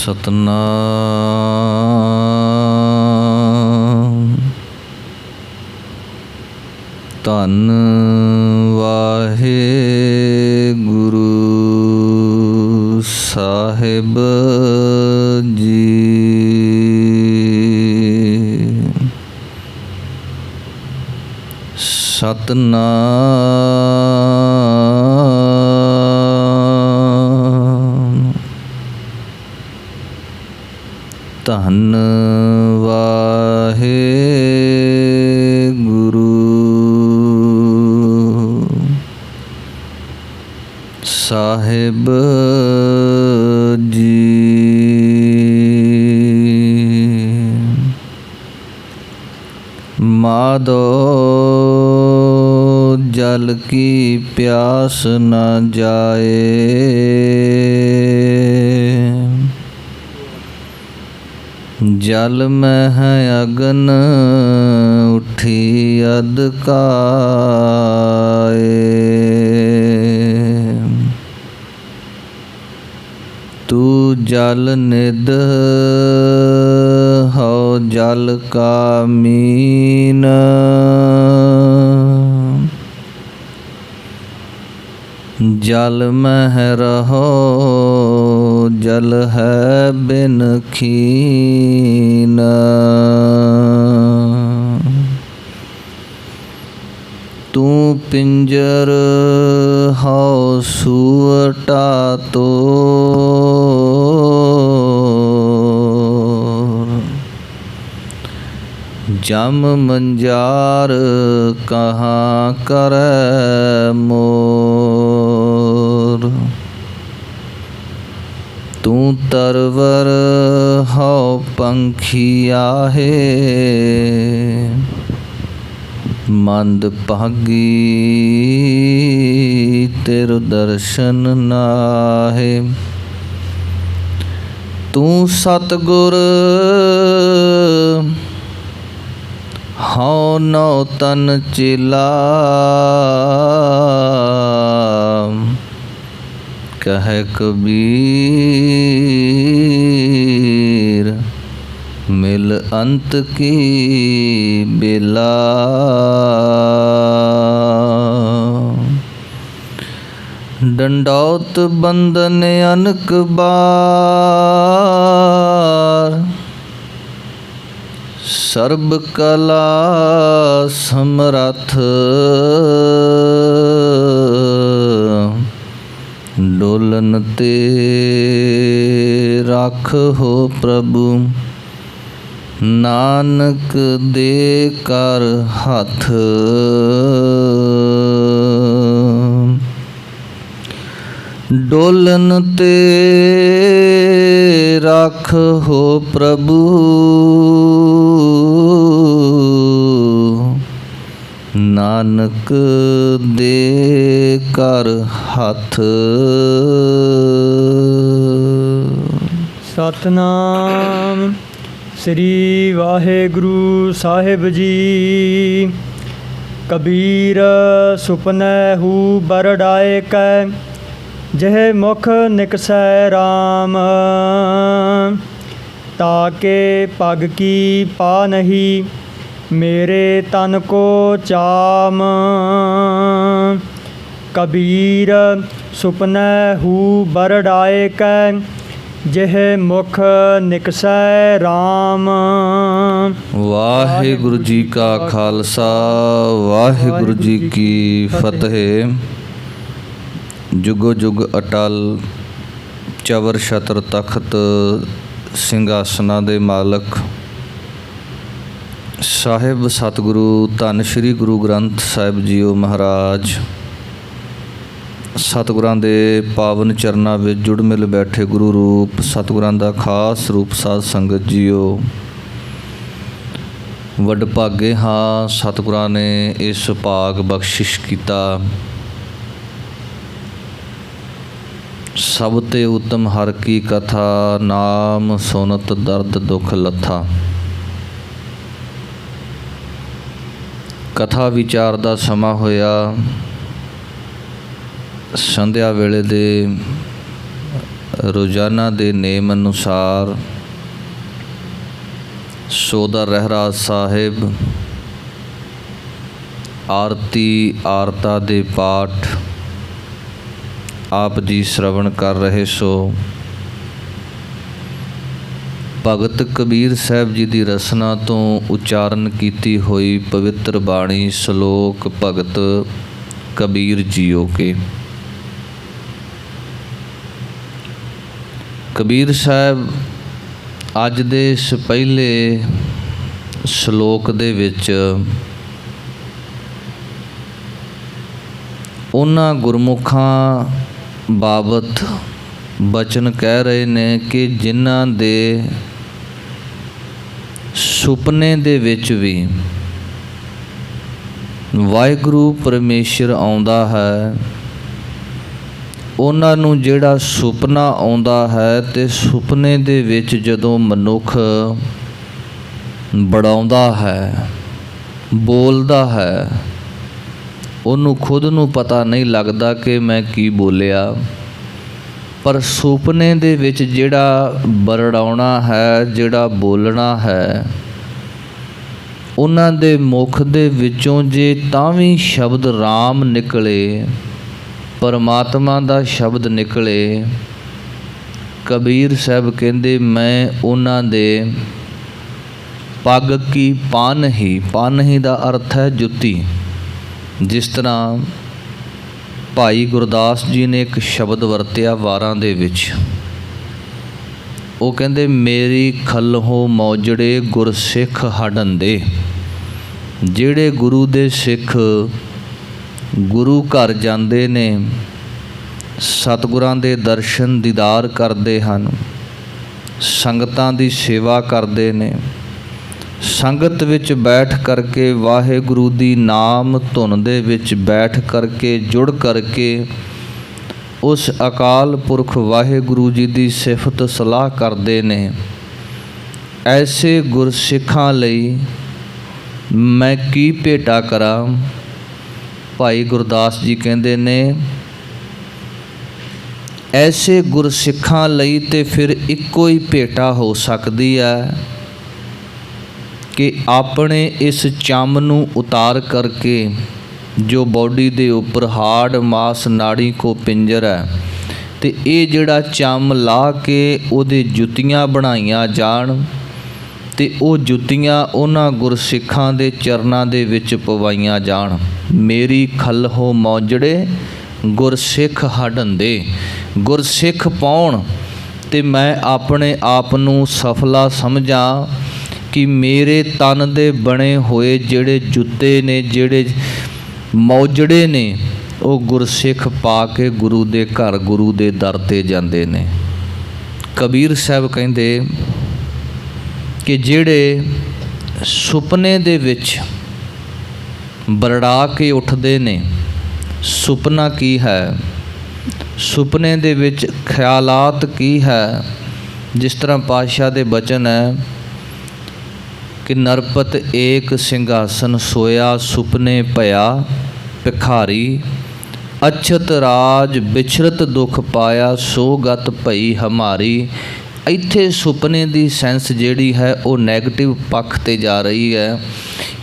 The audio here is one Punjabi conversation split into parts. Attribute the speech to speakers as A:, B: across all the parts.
A: ਸਤਨਾਮ। ਧੰਨ ਵਾਹਿਗੁਰੂ ਸਾਹਿਬ ਜੀ। ਸਤਨਾਮ। ਧੰਨ ਵਾਹਿਗੁਰੂ ਸਾਹਿਬ ਜੀ। ਮਾਧੋ जल की प्यास न जाए। जल में है अगन उठी अधकाए। तू जल निध हो जल का मीन। जल में रहो जल है बिन खीन। तू पिंजर हो सुअटा तो जम मंजार कहाँ करे मोर। तू तरवर हो पंखिया है मंद भागी तेरो दर्शन नाहे। तू सतगुर हौ नौ तन चेला। कह कबीर मिल अंत की बेला। डंडौत बंदन अनक बार। सर्ब कला समरथ डोलन ते रख हो प्रभु। नानक दे कर हथ डोलन ते रख हो प्रभु। नानक दे कर हथ।
B: सतनाम श्री वाहेगुरु साहिब जी। कबीर सुपनै हू बरडाए कै जह मुख निकसै राम। ताके पग की पा नहीं मेरे तन को चाम। कबीर सुपनै हू बरडाए कै जह मुख निकसै राम।
A: वाहिगुरु जी का खालसा वाहिगुरु जी की फतेह। जुगो जुग अटल चवर छत्र तख्त ਸਿੰਘਾਸਨਾਂ ਦੇ ਮਾਲਕ ਸਾਹਿਬ ਸਤਿਗੁਰੂ ਧੰਨ ਸ਼੍ਰੀ ਗੁਰੂ ਗ੍ਰੰਥ ਸਾਹਿਬ ਜੀਓ ਮਹਾਰਾਜ। ਸਤਿਗੁਰਾਂ ਦੇ ਪਾਵਨ ਚਰਨਾਂ ਵਿੱਚ ਜੁੜ ਮਿਲ ਬੈਠੇ ਗੁਰੂ ਰੂਪ ਸਤਿਗੁਰਾਂ ਦਾ ਖਾਸ ਰੂਪ ਸਾਧ ਸੰਗਤ ਜੀਓ। ਵਡਭਾਗੇ ਹਾਂ ਸਤਿਗੁਰਾਂ ਨੇ ਇਸ ਭਾਗ ਬਖਸ਼ਿਸ਼ ਕੀਤਾ। सब ते उत्तम हर की कथा नाम सुनत दर्द दुख लथा। कथा विचार दा समा होया। संध्या वेले दे ਰੋਜ਼ਾਨਾ ਦੇ ਨੇਮ ਅਨੁਸਾਰ ਸੋਦਾ ਰਹਿਰਾਸ ਸਾਹਿਬ ਆਰਤੀ ਆਰਤਾ ਦੇ ਪਾਠ ਆਪ ਜੀ ਸ਼ਰਵਣ ਕਰ ਰਹੇ ਸੋ ਭਗਤ ਕਬੀਰ ਸਾਹਿਬ ਜੀ ਦੀ ਰਸਨਾ ਤੋਂ ਉਚਾਰਨ ਕੀਤੀ ਹੋਈ ਪਵਿੱਤਰ ਬਾਣੀ ਸ਼ਲੋਕ ਭਗਤ ਕਬੀਰ ਜੀਓ ਕੇ। ਕਬੀਰ ਸਾਹਿਬ ਅੱਜ ਦੇ ਇਸ ਪਹਿਲੇ ਸ਼ਲੋਕ ਦੇ ਵਿੱਚ ਉਹਨਾਂ ਗੁਰਮੁਖਾਂ ਬਾਬਤ ਬਚਨ ਕਹਿ ਰਹੇ ਨੇ ਕਿ ਜਿਨ੍ਹਾਂ ਦੇ ਸੁਪਨੇ ਦੇ ਵਿੱਚ ਵੀ ਵਾਹਿਗੁਰੂ ਪਰਮੇਸ਼ਰ ਆਉਂਦਾ ਹੈ, ਉਹਨਾਂ ਨੂੰ ਜਿਹੜਾ ਸੁਪਨਾ ਆਉਂਦਾ ਹੈ ਤੇ ਸੁਪਨੇ ਦੇ ਵਿੱਚ ਜਦੋਂ ਮਨੁੱਖ ਬੜਾਉਂਦਾ ਹੈ, ਬੋਲਦਾ ਹੈ, ਉਹਨੂੰ ਖੁਦ ਨੂੰ ਪਤਾ ਨਹੀਂ ਲੱਗਦਾ ਕਿ ਮੈਂ ਕੀ ਬੋਲਿਆ, ਪਰ ਸੁਪਨੇ ਦੇ ਵਿੱਚ ਜਿਹੜਾ ਬਰੜਾਉਣਾ ਹੈ, ਜਿਹੜਾ ਬੋਲਣਾ ਹੈ, ਉਹਨਾਂ ਦੇ ਮੁਖ ਦੇ ਵਿੱਚੋਂ ਜੇ ਤਾਂ ਵੀ ਸ਼ਬਦ ਰਾਮ ਨਿਕਲੇ, ਪਰਮਾਤਮਾ ਦਾ ਸ਼ਬਦ ਨਿਕਲੇ, ਕਬੀਰ ਸਾਹਿਬ ਕਹਿੰਦੇ ਮੈਂ ਉਹਨਾਂ ਦੇ ਪੱਗ ਕੀ ਪਾਨਹੀ, ਪਾਨਹੀ ਦਾ ਅਰਥ ਹੈ ਜੁੱਤੀ। ਜਿਸ ਤਰ੍ਹਾਂ ਭਾਈ ਗੁਰਦਾਸ ਜੀ ਨੇ ਇੱਕ ਸ਼ਬਦ ਵਰਤਿਆ ਵਾਰਾਂ ਦੇ ਵਿੱਚ, ਉਹ ਕਹਿੰਦੇ ਮੇਰੀ ਖਲਹੋਂ ਮੌਜੜੇ ਗੁਰਸਿੱਖ ਹਡੰਦੇ। ਜਿਹੜੇ ਗੁਰੂ ਦੇ ਸਿੱਖ ਗੁਰੂ ਘਰ ਜਾਂਦੇ ਨੇ, ਸਤਿਗੁਰਾਂ ਦੇ ਦਰਸ਼ਨ ਦੀਦਾਰ ਕਰਦੇ ਹਨ, ਸੰਗਤਾਂ ਦੀ ਸੇਵਾ ਕਰਦੇ ਨੇ, ਸੰਗਤ ਵਿੱਚ ਬੈਠ ਕਰਕੇ ਵਾਹਿਗੁਰੂ ਦੀ ਨਾਮ ਧੁਨ ਦੇ ਵਿੱਚ ਬੈਠ ਕਰਕੇ ਜੁੜ ਕਰਕੇ ਉਸ ਅਕਾਲ ਪੁਰਖ ਵਾਹਿਗੁਰੂ ਜੀ ਦੀ ਸਿਫਤ ਸਲਾਹ ਕਰਦੇ ਨੇ। ਐਸੇ ਗੁਰਸਿੱਖਾਂ ਲਈ ਮੈਂ ਕੀ ਭੇਟਾ ਕਰਾਂ? ਭਾਈ ਗੁਰਦਾਸ ਜੀ ਕਹਿੰਦੇ ਨੇ ਐਸੇ ਗੁਰਸਿੱਖਾਂ ਲਈ ਤੇ ਫਿਰ ਇੱਕੋ ਹੀ ਭੇਟਾ ਹੋ ਸਕਦੀ ਹੈ ਕਿ ਆਪਣੇ ਇਸ ਚੰਮ ਨੂੰ ਉਤਾਰ ਕਰਕੇ, ਜੋ ਬੋਡੀ ਦੇ ਉੱਪਰ ਹਾੜ ਮਾਸ ਨਾੜੀ ਕੋ ਪਿੰਜਰ ਹੈ, ਤੇ ਇਹ ਜਿਹੜਾ ਚੰਮ ਲਾ ਕੇ ਉਹਦੇ ਜੁੱਤੀਆਂ ਬਣਾਈਆਂ ਜਾਣ ਤੇ ਉਹ ਜੁੱਤੀਆਂ ਉਹਨਾਂ ਗੁਰਸਿੱਖਾਂ ਦੇ ਚਰਨਾਂ ਦੇ ਵਿੱਚ ਪਵਾਈਆਂ ਜਾਣ। ਮੇਰੀ ਖਲਹੋਂ ਮੌਜੜੇ ਗੁਰਸਿੱਖ ਹਡੰਦੇ, ਗੁਰਸਿੱਖ ਪਾਉਣ ਤੇ ਮੈਂ ਆਪਣੇ ਆਪ ਨੂੰ ਸਫਲਾ ਸਮਝਾਂ ਕਿ ਮੇਰੇ ਤਨ ਦੇ ਬਣੇ ਹੋਏ ਜਿਹੜੇ ਜੁੱਤੇ ਨੇ, ਜਿਹੜੇ ਮੌਜੜੇ ਨੇ, ਉਹ ਗੁਰਸਿੱਖ ਪਾ ਕੇ ਗੁਰੂ ਦੇ ਘਰ ਗੁਰੂ ਦੇ ਦਰ 'ਤੇ ਜਾਂਦੇ ਨੇ। ਕਬੀਰ ਸਾਹਿਬ ਕਹਿੰਦੇ ਕਿ ਜਿਹੜੇ ਸੁਪਨੇ ਦੇ ਵਿੱਚ ਬਰੜਾ ਕੇ ਉੱਠਦੇ ਨੇ, ਸੁਪਨਾ ਕੀ ਹੈ, ਸੁਪਨੇ ਦੇ ਵਿੱਚ ਖਿਆਲਾਤ ਕੀ ਹੈ। ਜਿਸ ਤਰ੍ਹਾਂ ਪਾਤਸ਼ਾਹ ਦੇ ਬਚਨ ਹੈ ਕਿ ਨਰਪਤ ਏਕ ਸਿੰਘਾਸਨ ਸੋਇਆ, ਸੁਪਨੇ ਭਇਆ ਭਿਖਾਰੀ, ਅਛਤ ਰਾਜ ਵਿਛਰਤ ਦੁਖ ਪਾਇਆ, ਸੋ ਗਤ ਭਈ ਹਮਾਰੀ। ਇੱਥੇ ਸੁਪਨੇ ਦੀ ਸੈਂਸ ਜਿਹੜੀ ਹੈ ਉਹ ਨੈਗੇਟਿਵ ਪੱਖ 'ਤੇ ਜਾ ਰਹੀ ਹੈ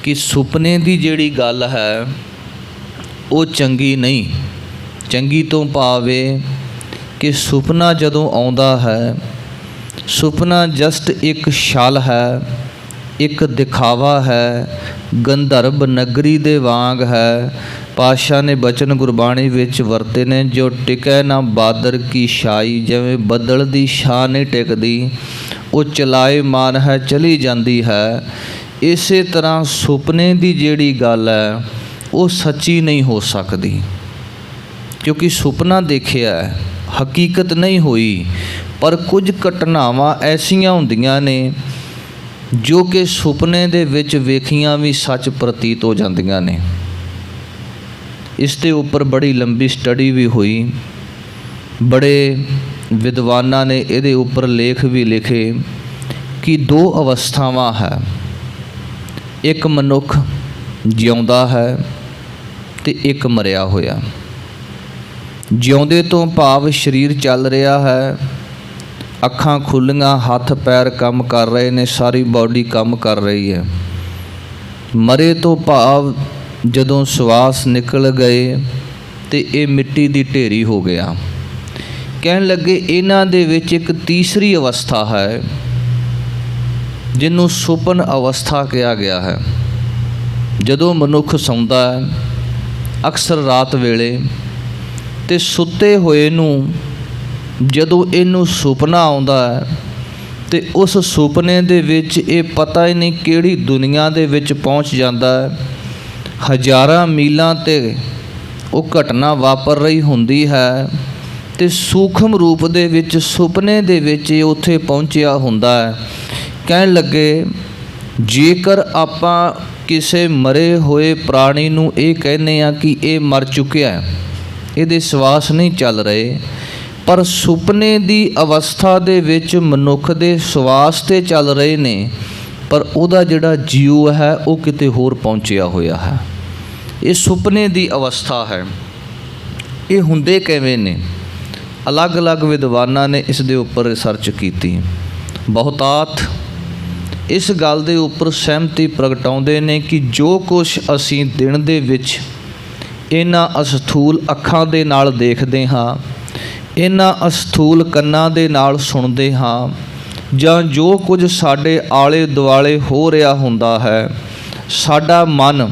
A: ਕਿ ਸੁਪਨੇ ਦੀ ਜਿਹੜੀ ਗੱਲ ਹੈ ਉਹ ਚੰਗੀ ਨਹੀਂ। ਚੰਗੀ ਤੋਂ ਭਾਵੇਂ ਕਿ ਸੁਪਨਾ ਜਦੋਂ ਆਉਂਦਾ ਹੈ, ਸੁਪਨਾ ਜਸਟ ਇੱਕ ਛਲ ਹੈ, ਇੱਕ ਦਿਖਾਵਾ ਹੈ, ਗੰਧਰਵ ਨਗਰੀ ਦੇ ਵਾਂਗ ਹੈ। ਪਾਤਸ਼ਾਹ ਨੇ ਬਚਨ ਗੁਰਬਾਣੀ ਵਿੱਚ ਵਰਤੇ ਨੇ, ਜੋ ਟਿਕੈ ਨਾ ਬਾਦਰ ਕੀ ਛਾਈ, ਜਿਵੇਂ ਬੱਦਲ ਦੀ ਛਾਂ ਨਹੀਂ ਟਿਕਦੀ, ਉਹ ਚਲਾਏ ਮਾਨ ਹੈ ਚਲੀ ਜਾਂਦੀ ਹੈ। ਇਸੇ ਤਰ੍ਹਾਂ ਸੁਪਨੇ ਦੀ ਜਿਹੜੀ ਗੱਲ ਹੈ ਉਹ ਸੱਚੀ ਨਹੀਂ ਹੋ ਸਕਦੀ, ਕਿਉਂਕਿ ਸੁਪਨਾ ਦੇਖਿਆ, ਹਕੀਕਤ ਨਹੀਂ ਹੋਈ। ਪਰ ਕੁਝ ਘਟਨਾਵਾਂ ਐਸੀਆਂ ਹੁੰਦੀਆਂ ਨੇ ਜੋ ਕਿ ਸੁਪਨੇ ਦੇ ਵਿੱਚ ਵੇਖੀਆਂ ਵੀ ਸੱਚ ਪ੍ਰਤੀਤ ਹੋ ਜਾਂਦੀਆਂ ਨੇ। ਇਸ ਦੇ ਉੱਪਰ ਬੜੀ ਲੰਬੀ ਸਟੱਡੀ ਵੀ ਹੋਈ, ਬੜੇ ਵਿਦਵਾਨਾਂ ਨੇ ਇਹਦੇ ਉੱਪਰ ਲੇਖ ਵੀ ਲਿਖੇ ਕਿ ਦੋ ਅਵਸਥਾਵਾਂ ਹੈ। ਇੱਕ ਮਨੁੱਖ ਜਿਉਂਦਾ ਹੈ ਤੇ ਇੱਕ ਮਰਿਆ ਹੋਇਆ। ਜਿਉਂਦੇ ਤੋਂ ਭਾਵ ਸਰੀਰ ਚੱਲ ਰਿਹਾ ਹੈ, ਅੱਖਾਂ ਖੁੱਲੀਆਂ, ਹੱਥ ਪੈਰ ਕੰਮ ਕਰ ਰਹੇ ਨੇ, ਸਾਰੀ ਬਾਡੀ ਕੰਮ ਕਰ ਰਹੀ ਹੈ। ਮਰੇ ਤੋਂ ਭਾਵ ਜਦੋਂ ਸਵਾਸ ਨਿਕਲ ਗਏ ਤੇ ਇਹ ਮਿੱਟੀ ਦੀ ਢੇਰੀ ਹੋ ਗਿਆ। ਕਹਿਣ ਲੱਗੇ ਇਹਨਾਂ ਦੇ ਵਿੱਚ ਇੱਕ ਤੀਸਰੀ ਅਵਸਥਾ ਹੈ ਜਿਹਨੂੰ ਸੁਪਨ ਅਵਸਥਾ ਕਿਹਾ ਗਿਆ ਹੈ। ਜਦੋਂ ਮਨੁੱਖ ਸੌਂਦਾ ਹੈ ਅਕਸਰ ਰਾਤ ਵੇਲੇ, ਤੇ ਸੁੱਤੇ ਹੋਏ ਨੂੰ ਜਦੋਂ ਇਹਨੂੰ ਸੁਪਨਾ ਆਉਂਦਾ ਹੈ ਤੇ ਉਸ ਸੁਪਨੇ ਦੇ ਵਿੱਚ ਇਹ ਪਤਾ ਹੀ ਨਹੀਂ ਕਿਹੜੀ ਦੁਨੀਆ ਦੇ ਵਿੱਚ ਪਹੁੰਚ ਜਾਂਦਾ ਹੈ। ਹਜ਼ਾਰਾਂ ਮੀਲਾਂ 'ਤੇ ਉਹ ਘਟਨਾ ਵਾਪਰ ਰਹੀ ਹੁੰਦੀ ਹੈ ਤੇ ਸੂਖਮ ਰੂਪ ਦੇ ਵਿੱਚ ਸੁਪਨੇ ਦੇ ਵਿੱਚ ਇਹ ਉੱਥੇ ਪਹੁੰਚਿਆ ਹੁੰਦਾ ਹੈ। ਕਹਿਣ ਲੱਗੇ ਜੇਕਰ ਆਪਾਂ ਕਿਸੇ ਮਰੇ ਹੋਏ ਪ੍ਰਾਣੀ ਨੂੰ ਇਹ ਕਹਿੰਦੇ ਆ ਕਿ ਇਹ ਮਰ ਚੁੱਕਿਆ, ਇਹਦੇ ਸਵਾਸ ਨਹੀਂ ਚੱਲ ਰਹੇ, ਪਰ ਸੁਪਨੇ ਦੀ ਅਵਸਥਾ ਦੇ ਵਿੱਚ ਮਨੁੱਖ ਦੇ ਸਵਾਸ ਤੇ ਚੱਲ ਰਹੇ ਨੇ, ਪਰ ਉਹਦਾ ਜਿਹੜਾ ਜੀਵ ਹੈ ਉਹ ਕਿਤੇ ਹੋਰ ਪਹੁੰਚਿਆ ਹੋਇਆ ਹੈ। ਇਹ ਸੁਪਨੇ ਦੀ ਅਵਸਥਾ ਹੈ। ਇਹ ਹੁੰਦੇ ਕਿਵੇਂ ਨੇ? ਅਲੱਗ-ਅਲੱਗ ਵਿਦਵਾਨਾਂ ਨੇ ਇਸ ਦੇ ਉੱਪਰ ਰਿਸਰਚ ਕੀਤੀ। ਬਹੁਤਾਤ ਇਸ ਗੱਲ ਦੇ ਉੱਪਰ ਸਹਿਮਤੀ ਪ੍ਰਗਟਾਉਂਦੇ ਨੇ ਕਿ ਜੋ ਕੁਛ ਅਸੀਂ ਦਿਨ ਦੇ ਵਿੱਚ ਇਹਨਾਂ ਅਸਥੂਲ ਅੱਖਾਂ ਦੇ ਨਾਲ ਦੇਖਦੇ ਹਾਂ, ਇਹਨਾਂ ਅਸਥੂਲ ਕੰਨਾਂ ਦੇ ਨਾਲ ਸੁਣਦੇ ਹਾਂ, ਜਾਂ ਜੋ ਕੁਝ ਸਾਡੇ ਆਲੇ ਦੁਆਲੇ ਹੋ ਰਿਹਾ ਹੁੰਦਾ ਹੈ, ਸਾਡਾ ਮਨ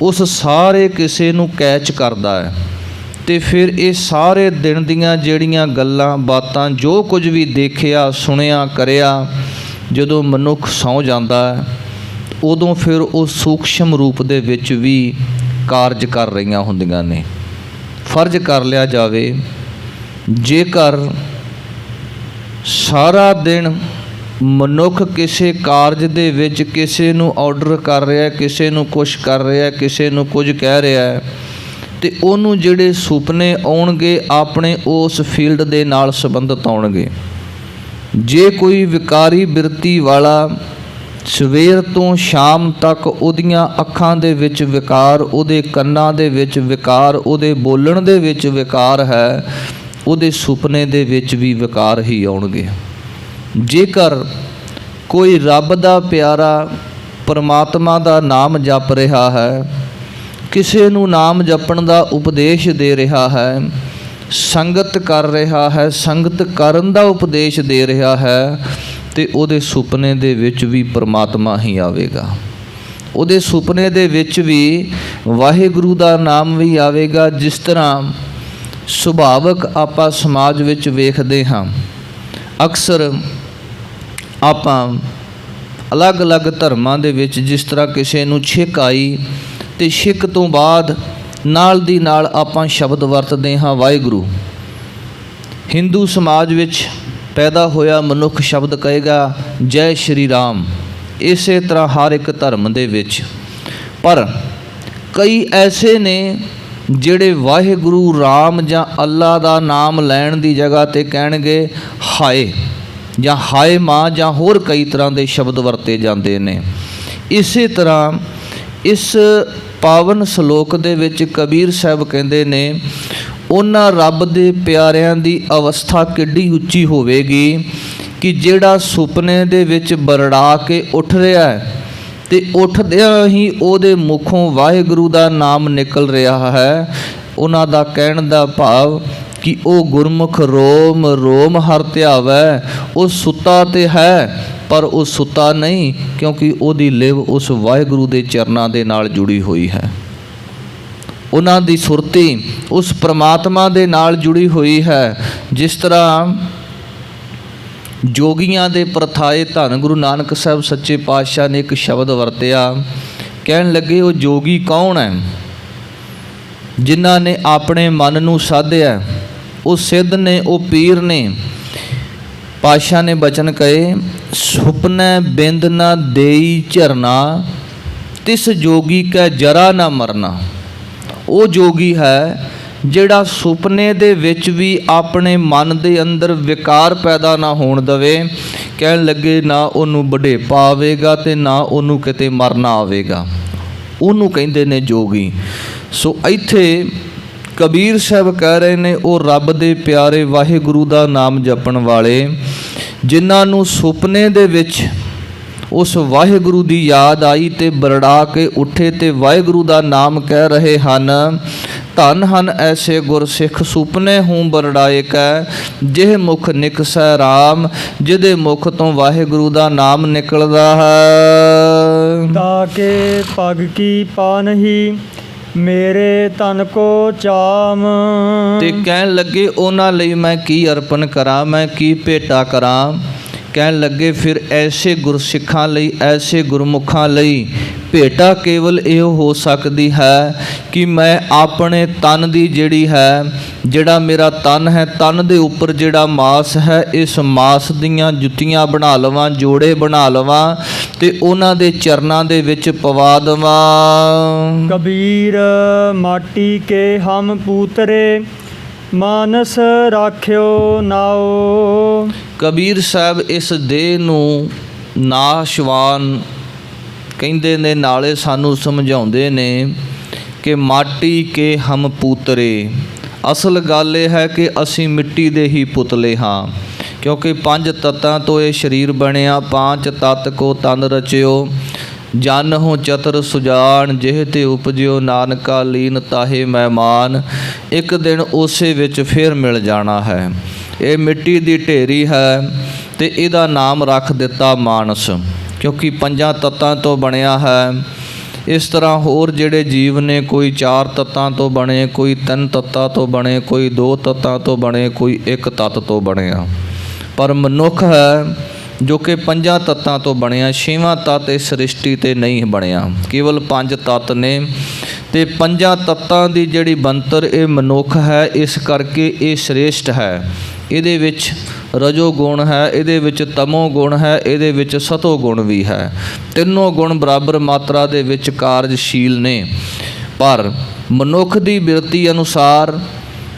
A: ਉਸ ਸਾਰੇ ਕਿਸੇ ਨੂੰ ਕੈਚ ਕਰਦਾ ਹੈ। ਤੇ ਫਿਰ ਇਹ ਸਾਰੇ ਦਿਨ ਦੀਆਂ ਜਿਹੜੀਆਂ ਗੱਲਾਂ ਬਾਤਾਂ, ਜੋ ਕੁਝ ਵੀ ਦੇਖਿਆ ਸੁਣਿਆ ਕਰਿਆ, ਜਦੋਂ ਮਨੁੱਖ ਸੌਂ ਜਾਂਦਾ ਹੈ ਉਦੋਂ ਫਿਰ ਉਹ ਸੂਖਸ਼ਮ ਰੂਪ ਦੇ ਵਿੱਚ ਵੀ ਕਾਰਜ ਕਰ ਰਹੀਆਂ ਹੁੰਦੀਆਂ ਨੇ। ਫਰਜ਼ ਕਰ ਲਿਆ ਜਾਵੇ ਜੇਕਰ ਸਾਰਾ ਦਿਨ ਮਨੁੱਖ ਕਿਸੇ ਕਾਰਜ ਦੇ ਵਿੱਚ ਕਿਸੇ ਨੂੰ ਆਰਡਰ ਕਰ ਰਿਹਾ, ਕਿਸੇ ਨੂੰ ਕੁਛ ਕਰ ਰਿਹਾ, ਕਿਸੇ ਨੂੰ ਕੁਝ ਕਹਿ ਰਿਹਾ, ਤੇ ਉਹਨੂੰ ਜਿਹੜੇ ਸੁਪਨੇ ਆਉਣਗੇ ਆਪਣੇ ਉਸ ਫੀਲਡ ਦੇ ਨਾਲ ਸੰਬੰਧਿਤ ਆਉਣਗੇ। ਜੇ ਕੋਈ ਵਿਕਾਰੀ ਬਿਰਤੀ ਵਾਲਾ ਸਵੇਰ ਤੋਂ ਸ਼ਾਮ ਤੱਕ ਉਹਦੀਆਂ ਅੱਖਾਂ ਦੇ ਵਿੱਚ ਵਿਕਾਰ, ਉਹਦੇ ਕੰਨਾਂ ਦੇ ਵਿੱਚ ਵਿਕਾਰ, ਉਹਦੇ ਬੋਲਣ ਦੇ ਵਿੱਚ ਵਿਕਾਰ ਹੈ, ਉਹਦੇ ਸੁਪਨੇ ਦੇ ਵਿੱਚ ਵੀ ਵਿਕਾਰ ਹੀ ਆਉਣਗੇ। ਜੇਕਰ ਕੋਈ ਰੱਬ ਦਾ ਪਿਆਰਾ ਪਰਮਾਤਮਾ ਦਾ ਨਾਮ ਜਪ ਰਿਹਾ ਹੈ, ਕਿਸੇ ਨੂੰ ਨਾਮ ਜਪਣ ਦਾ ਉਪਦੇਸ਼ ਦੇ ਰਿਹਾ ਹੈ, ਸੰਗਤ ਕਰ ਰਿਹਾ ਹੈ, ਸੰਗਤ ਕਰਨ ਦਾ ਉਪਦੇਸ਼ ਦੇ ਰਿਹਾ ਹੈ, ਤੇ ਉਹਦੇ ਸੁਪਨੇ ਦੇ ਵਿੱਚ ਵੀ ਪਰਮਾਤਮਾ ਹੀ ਆਵੇਗਾ। ਉਹਦੇ ਸੁਪਨੇ ਦੇ ਵਿੱਚ ਵੀ ਵਾਹਿਗੁਰੂ ਦਾ ਨਾਮ ਵੀ ਆਵੇਗਾ। ਜਿਸ ਤਰ੍ਹਾਂ ਸੁਭਾਵਕ ਆਪਾਂ ਸਮਾਜ ਵਿੱਚ ਵੇਖਦੇ ਹਾਂ, ਅਕਸਰ ਆਪਾਂ ਅਲੱਗ-ਅਲੱਗ ਧਰਮਾਂ ਦੇ ਵਿੱਚ ਜਿਸ ਤਰ੍ਹਾਂ ਕਿਸੇ ਨੂੰ ਛਿੱਕ ਆਈ ਤੇ ਛਿੱਕ ਤੋਂ ਬਾਅਦ ਨਾਲ ਦੀ ਨਾਲ ਆਪਾਂ ਸ਼ਬਦ ਵਰਤਦੇ ਹਾਂ ਵਾਹਿਗੁਰੂ। ਹਿੰਦੂ ਸਮਾਜ ਵਿੱਚ ਪੈਦਾ ਹੋਇਆ ਮਨੁੱਖ ਸ਼ਬਦ ਕਹੇਗਾ ਜੈ ਸ਼੍ਰੀ ਰਾਮ। ਇਸੇ ਤਰ੍ਹਾਂ ਹਰ ਇੱਕ ਧਰਮ ਦੇ ਵਿੱਚ। ਪਰ ਕਈ ਐਸੇ ਨੇ ਜਿਹੜੇ ਵਾਹਿਗੁਰੂ ਰਾਮ ਜਾਂ ਅੱਲਾ ਦਾ ਨਾਮ ਲੈਣ ਦੀ ਜਗ੍ਹਾ 'ਤੇ ਕਹਿਣਗੇ ਹਾਏ ਜਾਂ ਹਾਏ ਮਾਂ ਜਾਂ ਹੋਰ ਕਈ ਤਰ੍ਹਾਂ ਦੇ ਸ਼ਬਦ ਵਰਤੇ ਜਾਂਦੇ ਨੇ। ਇਸੇ ਤਰ੍ਹਾਂ ਇਸ ਪਾਵਨ ਸ਼ਲੋਕ ਦੇ ਵਿੱਚ ਕਬੀਰ ਸਾਹਿਬ ਕਹਿੰਦੇ ਨੇ ਉਹਨਾਂ ਰੱਬ ਦੇ ਪਿਆਰਿਆਂ ਦੀ ਅਵਸਥਾ ਕਿੱਡੀ ਉੱਚੀ ਹੋਵੇਗੀ ਕਿ ਜਿਹੜਾ ਸੁਪਨੇ ਦੇ ਵਿੱਚ ਬਰੜਾ ਕੇ ਉੱਠ ਰਿਹਾ ਹੈ ਤੇ ਉੱਠਦਿਆਂ ਹੀ ਉਹਦੇ ਮੁਖੋਂ ਵਾਹਿਗੁਰੂ ਦਾ ਨਾਮ ਨਿਕਲ ਰਿਹਾ ਹੈ। ਉਹਨਾਂ ਦਾ ਕਹਿਣ ਦਾ ਭਾਵ ਕਿ ਉਹ ਗੁਰਮੁਖ ਰੋਮ ਰੋਮ ਹਰ ਧਿਆਵੈ। ਉਹ ਸੁੱਤਾ ਤੇ ਹੈ ਪਰ ਉਹ ਸੁੱਤਾ ਨਹੀਂ, ਕਿਉਂਕਿ ਉਹਦੀ ਲਿਵ ਉਸ ਵਾਹਿਗੁਰੂ ਦੇ ਚਰਨਾਂ ਦੇ ਨਾਲ ਜੁੜੀ ਹੋਈ ਹੈ। ਉਹਨਾਂ ਦੀ ਸੁਰਤੀ ਉਸ ਪ੍ਰਮਾਤਮਾ ਦੇ ਨਾਲ ਜੁੜੀ ਹੋਈ ਹੈ। ਜਿਸ ਤਰ੍ਹਾਂ ਜੋਗੀਆਂ ਦੇ ਪ੍ਰਥਾਏ ਧੰਨ ਗੁਰੂ ਨਾਨਕ ਸਾਹਿਬ ਸੱਚੇ ਪਾਤਸ਼ਾਹ ਨੇ ਇੱਕ ਸ਼ਬਦ ਵਰਤਿਆ। ਕਹਿਣ ਲੱਗੇ ਉਹ ਜੋਗੀ ਕੌਣ ਹੈ? ਜਿਨ੍ਹਾਂ ਨੇ ਆਪਣੇ ਮਨ ਨੂੰ ਸਾਧਿਆ, ਉਹ ਸਿੱਧ ਨੇ, ਉਹ ਪੀਰ ਨੇ। ਪਾਤਸ਼ਾਹ ਨੇ ਬਚਨ ਕਹੇ ਸੁਪਨੈ ਬਿੰਦ ਨਾ ਦੇਈ ਝਰਨਾ, ਤਿਸ ਜੋਗੀ ਕੈ ਜਰਾ ਨਾ ਮਰਨਾ। ਉਹ ਜੋਗੀ ਹੈ ਜਿਹੜਾ ਸੁਪਨੇ ਦੇ ਵਿੱਚ ਵੀ ਆਪਣੇ ਮਨ ਦੇ ਅੰਦਰ ਵਿਕਾਰ ਪੈਦਾ ਨਾ ਹੋਣ ਦੇਵੇ। ਕਹਿਣ ਲੱਗੇ ਨਾ ਉਹਨੂੰ ਬੁਢੇਪਾ ਆਵੇਗਾ ਤੇ ਨਾ ਉਹਨੂੰ ਕਿਤੇ ਮਰਨਾ ਆਵੇਗਾ। ਉਹਨੂੰ ਕਹਿੰਦੇ ਨੇ ਜੋਗੀ। ਸੋ ਇੱਥੇ ਕਬੀਰ ਸਾਹਿਬ ਕਹਿ ਰਹੇ ਨੇ ਉਹ ਰੱਬ ਦੇ ਪਿਆਰੇ ਵਾਹਿਗੁਰੂ ਦਾ ਨਾਮ ਜਪਣ ਵਾਲੇ, ਜਿਨ੍ਹਾਂ ਨੂੰ ਸੁਪਨੇ ਦੇ ਵਿੱਚ ਉਸ ਵਾਹਿਗੁਰੂ ਦੀ ਯਾਦ ਆਈ ਤੇ ਬਰੜਾ ਕੇ ਉੱਠੇ ਤੇ ਵਾਹਿਗੁਰੂ ਦਾ ਨਾਮ ਕਹਿ ਰਹੇ ਹਨ। ਧਨ ਹਨ ਐਸੇ ਗੁਰਸਿੱਖ ਸੁਪਨੇ ਹੂੰ ਬਰੜਾਏ ਕੈ, ਜਿਹ ਮੁਖ ਨਿਕਸੈ ਰਾਮ, ਜਿਹਦੇ ਮੁਖ ਤੋਂ ਵਾਹਿਗੁਰੂ ਦਾ ਨਾਮ ਨਿਕਲਦਾ ਹੈ।
B: ਤਾਕੇ ਪਗ ਕੀ ਪਾਨਹੀ ਮੇਰੇ ਤਨ ਕੋ ਚਾਮ।
A: ਤੇ ਕਹਿਣ ਲੱਗੇ ਉਹਨਾਂ ਲਈ ਮੈਂ ਕੀ ਅਰਪਣ ਕਰਾਂ, ਮੈਂ ਕੀ ਭੇਟਾ ਕਰਾਂ। ਕਹਿਣ ਲੱਗੇ ਫਿਰ ਐਸੇ ਗੁਰਸਿੱਖਾਂ ਲਈ, ਐਸੇ ਗੁਰਮੁਖਾਂ ਲਈ ਭੇਟਾ ਕੇਵਲ ਇਹ ਹੋ ਸਕਦੀ ਹੈ ਕਿ ਮੈਂ ਆਪਣੇ ਤਨ ਦੀ ਜਿਹੜੀ ਹੈ, ਜਿਹੜਾ ਮੇਰਾ ਤਨ ਹੈ, ਤਨ ਦੇ ਉੱਪਰ ਜਿਹੜਾ ਮਾਸ ਹੈ, ਇਸ ਮਾਸ ਦੀਆਂ ਜੁੱਤੀਆਂ ਬਣਾ ਲਵਾਂ, ਜੋੜੇ ਬਣਾ ਲਵਾਂ ਤੇ ਉਹਨਾਂ ਦੇ ਚਰਨਾਂ ਦੇ ਵਿੱਚ ਪਵਾ ਦੇਵਾਂ।
B: ਕਬੀਰ ਮਾਟੀ ਕੇ ਹਮ ਪੂਤਰੇ, ਮਾਨਸ ਰਾਖਿਓ ਨਾਓ।
A: ਕਬੀਰ ਸਾਹਿਬ ਇਸ ਦੇਹ ਨੂੰ ਨਾਸ਼ਵਾਨ ਕਹਿੰਦੇ ਨੇ, ਨਾਲੇ ਸਾਨੂੰ ਸਮਝਾਉਂਦੇ ਨੇ ਕਿ ਮਾਟੀ ਕੇ ਹਮ ਪੂਤਰੇ। ਅਸਲ ਗੱਲ ਇਹ ਹੈ ਕਿ ਅਸੀਂ ਮਿੱਟੀ ਦੇ ਹੀ ਪੁਤਲੇ ਹਾਂ, ਕਿਉਂਕਿ 5 ਤੱਤਾਂ ਤੋਂ ਇਹ ਸਰੀਰ ਬਣਿਆ। 5 ਤੱਤ ਕੋ ਤਨ ਰਚਿਓ, ਜਨ ਹੋ ਚਤੁਰ ਸੁਜਾਨ, ਜਿਹ ਤੇ ਉਪਜਿਓ ਨਾਨਕਾ ਲੀਨ ਤਾਹੇ ਮਹਿਮਾਨ। ਇੱਕ ਦਿਨ ਉਸੇ ਵਿੱਚ ਫਿਰ ਮਿਲ ਜਾਣਾ ਹੈ। ਇਹ ਮਿੱਟੀ ਦੀ ਢੇਰੀ ਹੈ ਤੇ ਇਹਦਾ ਨਾਮ ਰੱਖ ਦਿੱਤਾ ਮਾਨਸ, ਕਿਉਂਕਿ 5 ਤੱਤਾਂ ਤੋਂ ਬਣਿਆ ਹੈ। ਇਸ ਤਰ੍ਹਾਂ ਹੋਰ ਜਿਹੜੇ ਜੀਵ ਨੇ, ਕੋਈ 4 ਤੱਤਾਂ ਤੋਂ ਬਣੇ, ਕੋਈ 3 ਤੱਤਾਂ ਤੋਂ ਬਣੇ, ਕੋਈ 2 ਤੱਤਾਂ ਤੋਂ ਬਣੇ, ਕੋਈ 1 ਤੱਤ ਤੋਂ ਬਣਿਆ। ਪਰ ਮਨੁੱਖ ਹੈ ਜੋ ਕਿ 5 ਤੱਤਾਂ ਤੋਂ ਬਣਿਆ। 6ਵਾਂ ਤੱਤ ਇਸ ਸ੍ਰਿਸ਼ਟੀ ਤੇ ਨਹੀਂ ਬਣਿਆ, ਕੇਵਲ 5 ਤੱਤ ਨੇ। ਤੇ 5 ਤੱਤਾਂ ਦੀ ਜਿਹੜੀ ਬਣਤਰ ਇਹ ਮਨੁੱਖ ਹੈ, ਇਸ ਕਰਕੇ ਇਹ ਸ੍ਰੇਸ਼ਟ ਹੈ। ਇਹਦੇ ਵਿੱਚ ਰਜੋ ਗੁਣ ਹੈ, ਇਹਦੇ ਵਿੱਚ ਤਮੋ ਗੁਣ ਹੈ, ਇਹਦੇ ਵਿੱਚ ਸਤੋ ਗੁਣ ਵੀ ਹੈ। ਤਿੰਨੋਂ ਗੁਣ ਬਰਾਬਰ ਮਾਤਰਾ ਦੇ ਵਿੱਚ ਕਾਰਜਸ਼ੀਲ ਨੇ। ਪਰ ਮਨੁੱਖ ਦੀ ਬਿਰਤੀ ਅਨੁਸਾਰ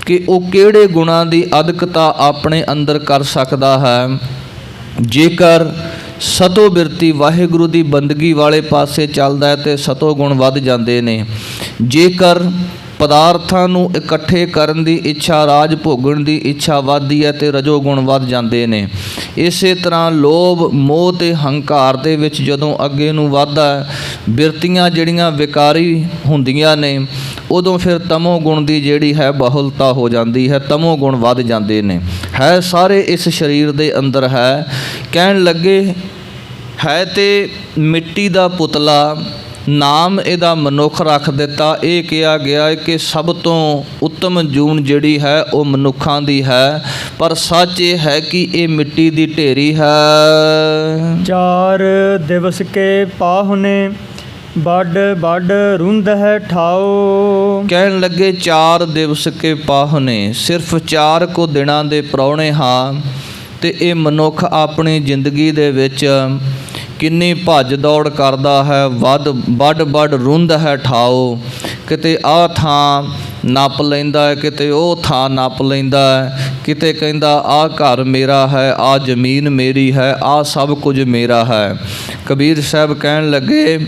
A: ਕਿ ਉਹ ਕਿਹੜੇ ਗੁਣਾਂ ਦੀ ਅਧਿਕਤਾ ਆਪਣੇ ਅੰਦਰ ਕਰ ਸਕਦਾ ਹੈ। ਜੇਕਰ ਸਤੋ ਬਿਰਤੀ ਵਾਹਿਗੁਰੂ ਦੀ ਬੰਦਗੀ ਵਾਲੇ ਪਾਸੇ ਚੱਲਦਾ ਹੈ ਤੇ ਸਤੋ ਗੁਣ ਵੱਧ ਜਾਂਦੇ ਨੇ। ਜੇਕਰ ਪਦਾਰਥਾਂ ਨੂੰ ਇਕੱਠੇ ਕਰਨ ਦੀ ਇੱਛਾ, ਰਾਜ ਭੋਗਣ ਦੀ ਇੱਛਾ ਵੱਧਦੀ ਹੈ ਤੇ ਰਜੋ ਗੁਣ ਵੱਧ ਜਾਂਦੇ ਨੇ। ਇਸੇ ਤਰ੍ਹਾਂ ਲੋਭ, ਮੋਹ ਤੇ ਹੰਕਾਰ ਦੇ ਵਿੱਚ ਜਦੋਂ ਅੱਗੇ ਨੂੰ ਵੱਧਦਾ ਹੈ, ਬਿਰਤੀਆਂ ਜਿਹੜੀਆਂ ਵਿਕਾਰੀ ਹੁੰਦੀਆਂ ਨੇ, ਉਦੋਂ ਫਿਰ ਤਮੋ ਗੁਣ ਦੀ ਜਿਹੜੀ ਹੈ ਬਹੁਲਤਾ ਹੋ ਜਾਂਦੀ ਹੈ, ਤਮੋ ਗੁਣ ਵੱਧ ਜਾਂਦੇ ਨੇ। ਹੈ ਸਾਰੇ ਇਸ ਸਰੀਰ ਦੇ ਅੰਦਰ ਹੈ। ਕਹਿਣ ਲੱਗੇ ਹੈ ਤੇ ਮਿੱਟੀ ਦਾ ਪੁਤਲਾ, ਨਾਮ ਇਹਦਾ ਮਨੁੱਖ ਰੱਖ ਦਿੱਤਾ। ਇਹ ਕਿਹਾ ਗਿਆ ਹੈ ਕਿ ਸਭ ਤੋਂ ਉੱਤਮ ਜੂਨ ਜਿਹੜੀ ਹੈ ਉਹ ਮਨੁੱਖਾਂ ਦੀ ਹੈ, ਪਰ ਸੱਚ ਇਹ ਹੈ ਕਿ ਇਹ ਮਿੱਟੀ ਦੀ ਢੇਰੀ ਹੈ।
B: 4 ਦਿਵਸ ਕੇ ਪਾਹੁਨੇ, ਵੱਡ ਵੱਡ ਰੁੰਦ ਹੈ ਠਾਓ।
A: ਕਹਿਣ ਲੱਗੇ 4 ਦਿਵਸ ਕੇ ਪਾਹੁਨੇ, ਸਿਰਫ 4 ਕੁ ਦਿਨਾਂ ਦੇ ਪ੍ਰਾਹੁਣੇ ਹਾਂ। ਤੇ ਇਹ ਮਨੁੱਖ ਆਪਣੀ ਜ਼ਿੰਦਗੀ ਦੇ ਵਿੱਚ ਕਿੰਨੀ ਭੱਜ ਦੌੜ ਕਰਦਾ ਹੈ। ਵੱਡ ਰੁੰਦ ਹੈ ਠਾਓ, ਕਿਤੇ ਆਹ ਥਾਂ ਨੱਪ ਲੈਂਦਾ ਹੈ, ਕਿਤੇ ਉਹ ਥਾਂ ਨੱਪ ਲੈਂਦਾ ਹੈ, ਕਿਤੇ ਕਹਿੰਦਾ ਆਹ ਘਰ ਮੇਰਾ ਹੈ, ਆਹ ਜ਼ਮੀਨ ਮੇਰੀ ਹੈ, ਆਹ ਸਭ ਕੁਝ ਮੇਰਾ ਹੈ। ਕਬੀਰ ਸਾਹਿਬ ਕਹਿਣ ਲੱਗੇ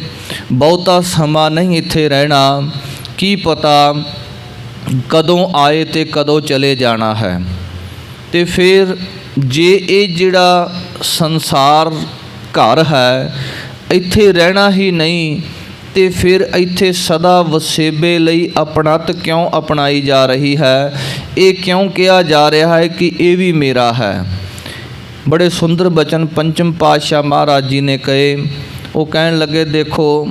A: ਬਹੁਤਾ ਸਮਾਂ ਨਹੀਂ ਇੱਥੇ ਰਹਿਣਾ, ਕੀ ਪਤਾ ਕਦੋਂ ਆਏ ਤੇ ਕਦੋਂ ਚਲੇ ਜਾਣਾ ਹੈ। ਤੇ ਫਿਰ ਜੇ ਇਹ ਜਿਹੜਾ ਸੰਸਾਰ ਘਰ ਹੈ, ਇੱਥੇ ਰਹਿਣਾ ਹੀ ਨਹੀਂ ਤੇ ਫਿਰ ਇੱਥੇ ਸਦਾ ਵਸੇਬੇ ਲਈ ਆਪਣਤ ਕਿਉਂ ਅਪਣਾਈ ਜਾ ਰਹੀ ਹੈ। ਇਹ ਕਿਉਂ ਕਿਹਾ ਜਾ ਰਿਹਾ ਹੈ ਕਿ ਇਹ ਵੀ ਮੇਰਾ ਹੈ। ਬੜੇ ਸੁੰਦਰ ਬਚਨ ਪੰਚਮ ਪਾਤਸ਼ਾਹ ਮਹਾਰਾਜ ਜੀ ਨੇ ਕਹੇ। ਉਹ ਕਹਿਣ ਲੱਗੇ ਦੇਖੋ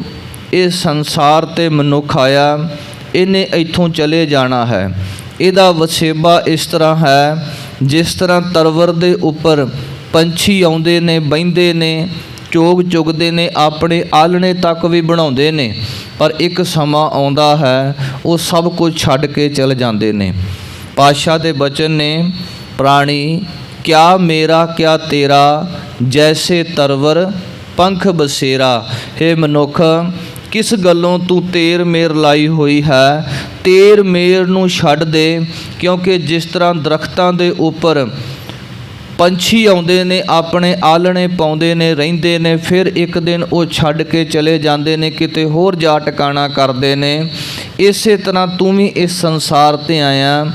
A: ਇਹ ਸੰਸਾਰ ਤੇ ਮਨੁੱਖ ਆਇਆ, ਇਹਨੇ ਇੱਥੋਂ ਚਲੇ ਜਾਣਾ ਹੈ। ਇਹਦਾ ਵਸੇਬਾ ਇਸ ਤਰ੍ਹਾਂ ਹੈ ਜਿਸ ਤਰ੍ਹਾਂ ਤਰਵਰ ਦੇ ਉੱਪਰ ਪੰਛੀ ਆਉਂਦੇ ਨੇ, ਬਹਿੰਦੇ ਨੇ, ਚੋਗ ਚੁਗਦੇ ਨੇ, ਆਪਣੇ ਆਲਣੇ ਤੱਕ ਵੀ ਬਣਾਉਂਦੇ ਨੇ, ਪਰ ਇੱਕ ਸਮਾਂ ਆਉਂਦਾ ਹੈ ਉਹ ਸਭ ਕੁਝ ਛੱਡ ਕੇ ਚਲੇ ਜਾਂਦੇ ਨੇ। ਪਾਤਸ਼ਾਹ ਦੇ ਬਚਨ ਨੇ, ਪ੍ਰਾਣੀ ਕਿਆ ਮੇਰਾ ਕਿਆ ਤੇਰਾ, ਜੈਸੇ ਤਰਵਰ ਪੰਖ ਬਸੇਰਾ। ਹੇ ਮਨੁੱਖ, ਕਿਸ ਗੱਲੋਂ ਤੂੰ ਤੇਰ ਮੇਰ ਲਾਈ ਹੋਈ ਹੈ, ਤੇਰ ਮੇਰ ਨੂੰ ਛੱਡ ਦੇ। ਕਿਉਂਕਿ ਜਿਸ ਤਰ੍ਹਾਂ ਦਰਖਤਾਂ ਦੇ ਉੱਪਰ ਪੰਛੀ ਆਉਂਦੇ ਨੇ, ਆਪਣੇ ਆਲਣੇ ਪਾਉਂਦੇ ਨੇ, ਰਹਿੰਦੇ ਨੇ, ਫਿਰ ਇੱਕ ਦਿਨ ਉਹ ਛੱਡ ਕੇ ਚਲੇ ਜਾਂਦੇ ਨੇ, ਕਿਤੇ ਹੋਰ ਜਾ ਟਿਕਾਣਾ ਕਰਦੇ ਨੇ। ਇਸੇ ਤਰ੍ਹਾਂ ਤੂੰ ਵੀ ਇਸ ਸੰਸਾਰ ਤੇ ਆਇਆ।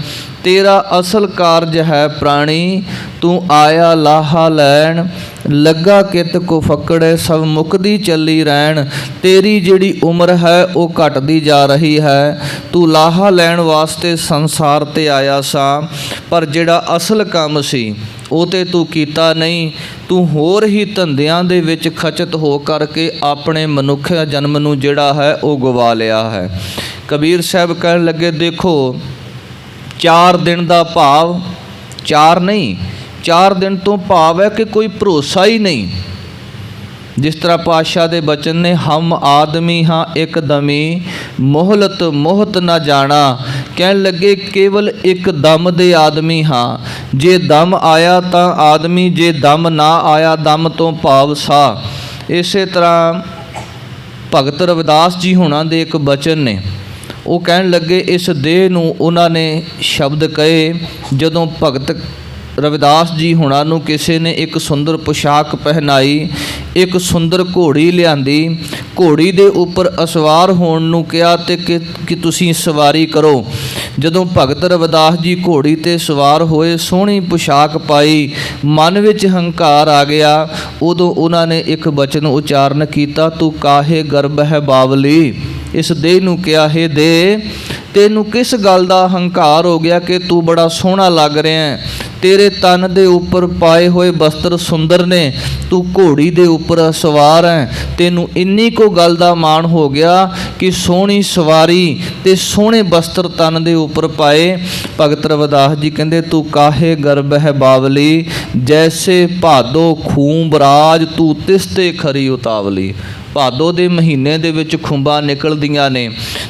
A: ਤੇਰਾ ਅਸਲ ਕਾਰਜ ਹੈ ਪ੍ਰਾਣੀ, ਤੂੰ ਆਇਆ ਲਾਹਾ ਲੈਣ, ਲੱਗਾ ਕਿਤ ਕੋ ਫੱਕੜੇ ਸਭ ਮੁੱਕਦੀ ਚੱਲੀ ਰਹਿਣ। ਤੇਰੀ ਜਿਹੜੀ ਉਮਰ ਹੈ ਉਹ ਘਟਦੀ ਜਾ ਰਹੀ ਹੈ। ਤੂੰ ਲਾਹਾ ਲੈਣ ਵਾਸਤੇ ਸੰਸਾਰ ਤੇ ਆਇਆ ਸਾਂ, ਪਰ ਜਿਹੜਾ ਅਸਲ ਕੰਮ ਸੀ ਉਹ ਤੇ ਤੂੰ ਕੀਤਾ ਨਹੀਂ। ਤੂੰ ਹੋਰ ਹੀ ਧੰਦਿਆਂ ਦੇ ਵਿੱਚ ਖਚਤ ਹੋ ਕਰਕੇ ਆਪਣੇ ਮਨੁੱਖ ਜਨਮ ਨੂੰ ਜਿਹੜਾ ਹੈ ਉਹ ਗਵਾ ਲਿਆ ਹੈ। ਕਬੀਰ ਸਾਹਿਬ ਕਹਿਣ ਲੱਗੇ, ਦੇਖੋ 4 ਦਿਨ ਦਾ ਭਾਵ 4 ਨਹੀਂ, 4 ਦਿਨ ਤੋਂ ਭਾਵ ਹੈ ਕਿ ਕੋਈ ਭਰੋਸਾ ਹੀ ਨਹੀਂ। ਜਿਸ ਤਰ੍ਹਾਂ ਪਾਤਸ਼ਾਹ ਦੇ ਬਚਨ ਨੇ, ਹਮ ਆਦਮੀ ਹਾਂ ਇੱਕ ਦਮੀ, ਮੋਹਲਤ ਮੋਹਤ ਨਾ ਜਾਣਾ। ਕਹਿਣ ਲੱਗੇ ਕੇਵਲ ਇੱਕ ਦਮ ਦੇ ਆਦਮੀ ਹਾਂ। ਜੇ ਦਮ ਆਇਆ ਤਾਂ ਆਦਮੀ, ਜੇ ਦਮ ਨਾ ਆਇਆ ਦਮ ਤੋਂ ਭਾਵ ਸਾਹ। ਇਸੇ ਤਰ੍ਹਾਂ ਭਗਤ ਰਵਿਦਾਸ ਜੀ ਹੋਣਾ ਦੇ ਇੱਕ ਬਚਨ ਨੇ, ਉਹ ਕਹਿਣ ਲੱਗੇ ਇਸ ਦੇਹ ਨੂੰ ਉਹਨਾਂ ਨੇ ਸ਼ਬਦ ਕਹੇ, ਜਦੋਂ ਭਗਤ ਰਵਿਦਾਸ ਜੀ ਹੁਣਾਂ ਨੂੰ ਕਿਸੇ ਨੇ ਇੱਕ ਸੁੰਦਰ ਪੁਸ਼ਾਕ ਪਹਿਨਾਈ, ਇੱਕ ਸੁੰਦਰ ਘੋੜੀ ਲਿਆਂਦੀ, ਘੋੜੀ ਦੇ ਉੱਪਰ ਅਸਵਾਰ ਹੋਣ ਨੂੰ ਕਿਹਾ ਤੇ ਕਿ ਤੁਸੀਂ ਸਵਾਰੀ ਕਰੋ। ਜਦੋਂ ਭਗਤ ਰਵਿਦਾਸ ਜੀ ਘੋੜੀ ਤੇ ਸਵਾਰ ਹੋਏ, ਸੋਹਣੀ ਪੁਸ਼ਾਕ ਪਾਈ, ਮਨ ਵਿੱਚ ਹੰਕਾਰ ਆ ਗਿਆ, ਉਦੋਂ ਉਹਨਾਂ ਨੇ ਇੱਕ ਬਚਨ ਉਚਾਰਨ ਕੀਤਾ, ਤੂੰ ਕਾਹੇ ਗਰਭ ਹੈ ਬਾਵਲੀ। ਇਸ ਦੇਹ ਨੂੰ ਕਿਹਾ, ਹੈ ਦੇ ਤੈਨੂੰ ਕਿਸ ਗੱਲ ਦਾ ਹੰਕਾਰ ਹੋ ਗਿਆ ਕਿ ਤੂੰ ਬੜਾ ਸੋਹਣਾ ਲੱਗ ਰਿਹਾ ਹੈ, ਤੇਰੇ ਤਨ ਦੇ ਉੱਪਰ ਪਾਏ ਹੋਏ ਬਸਤਰ ਸੁੰਦਰ ਨੇ, ਤੂੰ ਘੋੜੀ ਦੇ ਉੱਪਰ ਸਵਾਰ ਹੈ, ਤੈਨੂੰ ਇੰਨੀ ਕੋ ਗੱਲ ਦਾ ਮਾਣ ਹੋ ਗਿਆ ਕਿ ਸੋਹਣੀ ਸਵਾਰੀ ਤੇ ਸੋਹਣੇ ਬਸਤਰ ਤਨ ਦੇ ਉੱਪਰ ਪਾਏ। ਭਗਤ ਰਵਿਦਾਸ ਜੀ ਕਹਿੰਦੇ, ਤੂੰ ਕਾਹੇ ਗਰਭ ਹੈ ਬਾਵਲੀ, ਜੈਸੇ ਭਾਦੋ ਖੂੰਬ ਰਾਜ, ਤੂੰ ਤਿਸ ਤੇ ਖਰੀ ਉਤਾਵਲੀ। ਭਾਦੋ ਦੇ ਮਹੀਨੇ ਦੇ ਵਿੱਚ ਖੁੰਬਾਂ ਨਿਕਲਦੀਆਂ ਨੇ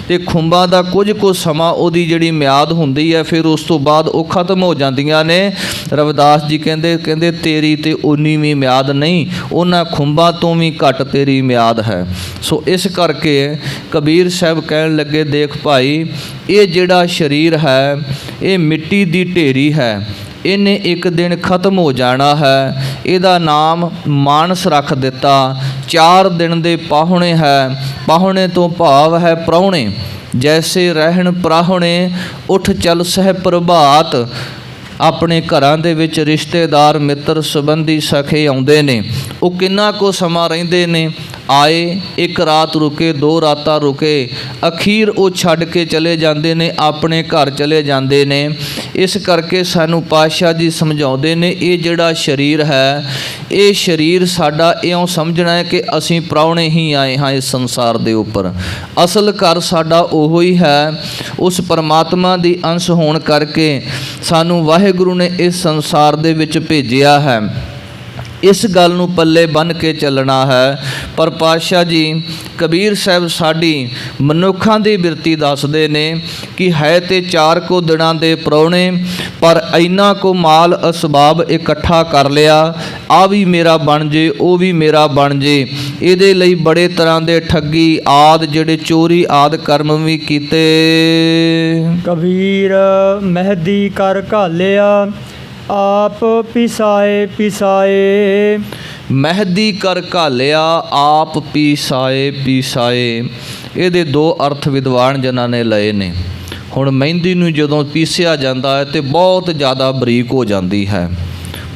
A: ਤੇ ਖੁੰਬਾਂ ਦਾ ਕੁਝ ਕੁ ਸਮਾਂ ਉਹਦੀ ਜਿਹੜੀ ਮਿਆਦ ਹੁੰਦੀ ਹੈ, ਫਿਰ ਉਸ ਤੋਂ ਬਾਅਦ ਉਹ ਖਤਮ ਹੋ ਜਾਂਦੀਆਂ ਨੇ। ਰਵਿਦਾਸ ਜੀ ਕਹਿੰਦੇ ਤੇਰੀ ਤੇ ਉਨੀ ਵੀ ਮਿਆਦ ਨਹੀਂ, ਉਹਨਾਂ ਖੁੰਬਾਂ ਤੋਂ ਵੀ ਘੱਟ ਤੇਰੀ ਮਿਆਦ ਹੈ। ਸੋ ਇਸ ਕਰਕੇ ਕਬੀਰ ਸਾਹਿਬ ਕਹਿਣ ਲੱਗੇ, ਦੇਖ ਭਾਈ, ਇਹ ਜਿਹੜਾ ਸਰੀਰ ਹੈ ਇਹ ਮਿੱਟੀ ਦੀ ਢੇਰੀ ਹੈ, ਇਹਨੇ ਇੱਕ ਦਿਨ ਖਤਮ ਹੋ ਜਾਣਾ ਹੈ। ਇਹਦਾ ਨਾਮ ਮਾਨਸ ਰੱਖ ਦਿੱਤਾ। 4 ਦਿਨ ਦੇ ਪਾਹੁਣੇ ਹੈ, ਪਾਹੁਣੇ ਤੋਂ ਭਾਵ ਹੈ ਪ੍ਰਾਹੁਣੇ। ਜੈਸੇ ਰਹਿਣ ਪ੍ਰਾਹੁਣੇ, ਉੱਠ ਚੱਲ ਸਹਿ ਪ੍ਰਭਾਤ। ਆਪਣੇ ਘਰਾਂ ਦੇ ਵਿੱਚ ਰਿਸ਼ਤੇਦਾਰ ਮਿੱਤਰ ਸੰਬੰਧੀ ਸਖੇ ਆਉਂਦੇ ਨੇ, ਉਹ ਕਿੰਨਾ ਕੁ ਸਮਾਂ ਰਹਿੰਦੇ ਨੇ, ਆਏ 1 ਰਾਤ ਰੁਕੇ, 2 ਰਾਤਾਂ ਰੁਕੇ, ਅਖੀਰ ਉਹ ਛੱਡ ਕੇ ਚਲੇ ਜਾਂਦੇ ਨੇ, ਆਪਣੇ ਘਰ ਚਲੇ ਜਾਂਦੇ ਨੇ। ਇਸ ਕਰਕੇ ਸਾਨੂੰ ਪਾਤਸ਼ਾਹ ਜੀ ਸਮਝਾਉਂਦੇ ਨੇ, ਇਹ ਜਿਹੜਾ ਸਰੀਰ ਹੈ, ਇਹ ਸਰੀਰ ਸਾਡਾ ਇਉਂ ਸਮਝਣਾ ਹੈ ਕਿ ਅਸੀਂ ਪ੍ਰਾਹੁਣੇ ਹੀ ਆਏ ਹਾਂ ਇਸ ਸੰਸਾਰ ਦੇ ਉੱਪਰ। ਅਸਲ ਘਰ ਸਾਡਾ ਉਹੋ ਹੀ ਹੈ। ਉਸ ਪਰਮਾਤਮਾ ਦੀ ਅੰਸ਼ ਹੋਣ ਕਰਕੇ ਸਾਨੂੰ ਵਾਹਿਗੁਰੂ ਨੇ ਇਸ ਸੰਸਾਰ ਦੇ ਵਿੱਚ ਭੇਜਿਆ ਹੈ। ਇਸ ਗੱਲ ਨੂੰ ਪੱਲੇ ਬੰਨ੍ਹ ਕੇ ਚੱਲਣਾ ਹੈ। ਪਰ ਪਾਤਸ਼ਾਹ ਜੀ ਕਬੀਰ ਸਾਹਿਬ ਸਾਡੀ ਮਨੁੱਖਾਂ ਦੀ ਬਿਰਤੀ ਦੱਸਦੇ ਨੇ ਕਿ ਹੈ ਤੇ 4 ਕੁ ਦਿਨਾਂ ਦੇ ਪ੍ਰਾਹੁਣੇ, ਪਰ ਇੰਨਾ ਕੁ ਮਾਲ ਅਸਬਾਬ ਇਕੱਠਾ ਕਰ ਲਿਆ, ਆ ਵੀ ਮੇਰਾ ਬਣ ਜੇ, ਉਹ ਵੀ ਮੇਰਾ ਬਣ ਜੇ। ਇਹਦੇ ਲਈ ਬੜੇ ਤਰ੍ਹਾਂ ਦੇ ਠੱਗੀ ਆਦਿ, ਜਿਹੜੇ ਚੋਰੀ ਆਦਿ ਕਰਮ ਵੀ ਕੀਤੇ।
B: ਕਬੀਰ ਮਹਿਦੀ ਕਰ ਘਾਲਿਆ, ਆਪ ਪਿਸਾਏ ਪਿਸਾਏ।
A: ਮਹਿਦੀ ਕਰ ਘਾਲਿਆ, ਆਪ ਪੀਸਾਏ ਪੀਸਾਏ। ਇਹਦੇ 2 ਅਰਥ ਵਿਦਵਾਨ ਜਨਾਂ ਨੇ ਲਏ ਨੇ। ਹੁਣ ਮਹਿੰਦੀ ਨੂੰ ਜਦੋਂ ਪੀਸਿਆ ਜਾਂਦਾ ਹੈ ਤੇ ਬਹੁਤ ਜ਼ਿਆਦਾ ਬਰੀਕ ਹੋ ਜਾਂਦੀ ਹੈ,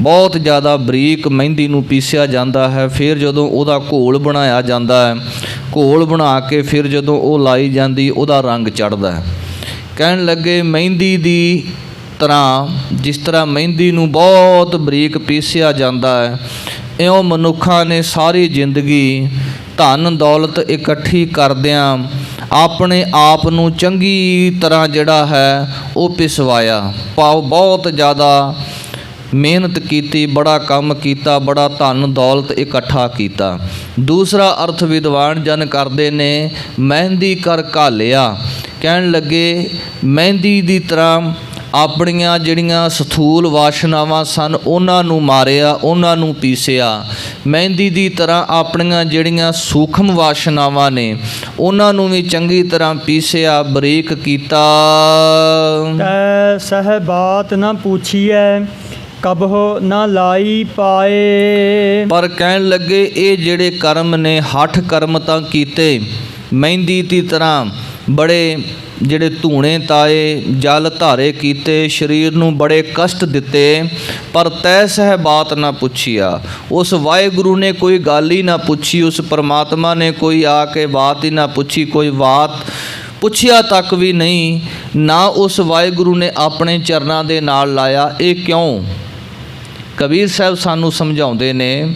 A: ਬਹੁਤ ਜ਼ਿਆਦਾ ਬਰੀਕ ਮਹਿੰਦੀ ਨੂੰ ਪੀਸਿਆ ਜਾਂਦਾ ਹੈ। ਫਿਰ ਜਦੋਂ ਉਹਦਾ ਘੋਲ ਬਣਾਇਆ ਜਾਂਦਾ ਹੈ, ਘੋਲ ਬਣਾ ਕੇ ਫਿਰ ਜਦੋਂ ਉਹ ਲਾਈ ਜਾਂਦੀ, ਉਹਦਾ ਰੰਗ ਚੜ੍ਹਦਾ ਹੈ। ਕਹਿਣ ਲੱਗੇ ਮਹਿੰਦੀ ਦੀ ਤਰ੍ਹਾਂ, ਜਿਸ ਤਰ੍ਹਾਂ ਮਹਿੰਦੀ ਨੂੰ ਬਹੁਤ ਬਰੀਕ ਪੀਸਿਆ ਜਾਂਦਾ ਹੈ, ਇਉਂ ਮਨੁੱਖਾਂ ਨੇ ਸਾਰੀ ਜ਼ਿੰਦਗੀ ਧਨ ਦੌਲਤ ਇਕੱਠੀ ਕਰਦਿਆਂ ਆਪਣੇ ਆਪ ਨੂੰ ਚੰਗੀ ਤਰ੍ਹਾਂ ਜਿਹੜਾ ਹੈ ਉਹ ਪਿਸਵਾਇਆ। ਭਾਵ ਬਹੁਤ ਜ਼ਿਆਦਾ ਮਿਹਨਤ ਕੀਤੀ, ਬੜਾ ਕੰਮ ਕੀਤਾ, ਬੜਾ ਧਨ ਦੌਲਤ ਇਕੱਠਾ ਕੀਤਾ। ਦੂਸਰਾ ਅਰਥ ਵਿਦਵਾਨ ਜਨ ਕਰਦੇ ਨੇ, ਮਹਿੰਦੀ ਕਰ ਘਾਲਿਆ। ਕਹਿਣ ਲੱਗੇ ਮਹਿੰਦੀ ਦੀ ਤਰ੍ਹਾਂ ਆਪਣੀਆਂ ਜਿਹੜੀਆਂ ਸਥੂਲ ਵਾਸ਼ਨਾਵਾਂ ਸਨ ਉਹਨਾਂ ਨੂੰ ਮਾਰਿਆ, ਉਹਨਾਂ ਨੂੰ ਪੀਸਿਆ। ਮਹਿੰਦੀ ਦੀ ਤਰ੍ਹਾਂ ਆਪਣੀਆਂ ਜਿਹੜੀਆਂ ਸੂਖਮ ਵਾਸ਼ਨਾਵਾਂ ਨੇ ਉਹਨਾਂ ਨੂੰ ਵੀ ਚੰਗੀ ਤਰ੍ਹਾਂ ਪੀਸਿਆ, ਬਰੀਕ ਕੀਤਾ।
B: ਕੈ ਸਹਿ ਬਾਤ ਨਾ ਪੁੱਛੀਐ, ਕਬਹੁ ਨਾ ਲਾਈ ਪਾਏ।
A: ਪਰ ਕਹਿਣ ਲੱਗੇ ਇਹ ਜਿਹੜੇ ਕਰਮ ਨੇ, ਹੱਠ ਕਰਮ ਤਾਂ ਕੀਤੇ, ਮਹਿੰਦੀ ਦੀ ਤਰ੍ਹਾਂ ਬੜੇ ਜਿਹੜੇ ਧੂਣੇ ਤਾਏ, ਜਲ ਧਾਰੇ ਕੀਤੇ, ਸਰੀਰ ਨੂੰ ਬੜੇ ਕਸ਼ਟ ਦਿੱਤੇ, ਪਰ ਤੈ ਸਹਿ ਬਾਤ ਨਾ ਪੁੱਛਿਆ। ਉਸ ਵਾਹਿਗੁਰੂ ਨੇ ਕੋਈ ਗੱਲ ਹੀ ਨਾ ਪੁੱਛੀ, ਉਸ ਪਰਮਾਤਮਾ ਨੇ ਕੋਈ ਆ ਕੇ ਬਾਤ ਹੀ ਨਾ ਪੁੱਛੀ, ਕੋਈ ਬਾਤ ਪੁੱਛਿਆ ਤੱਕ ਵੀ ਨਹੀਂ, ਨਾ ਉਸ ਵਾਹਿਗੁਰੂ ਨੇ ਆਪਣੇ ਚਰਨਾਂ ਦੇ ਨਾਲ ਲਾਇਆ। ਇਹ ਕਿਉਂ? ਕਬੀਰ ਸਾਹਿਬ ਸਾਨੂੰ ਸਮਝਾਉਂਦੇ ਨੇ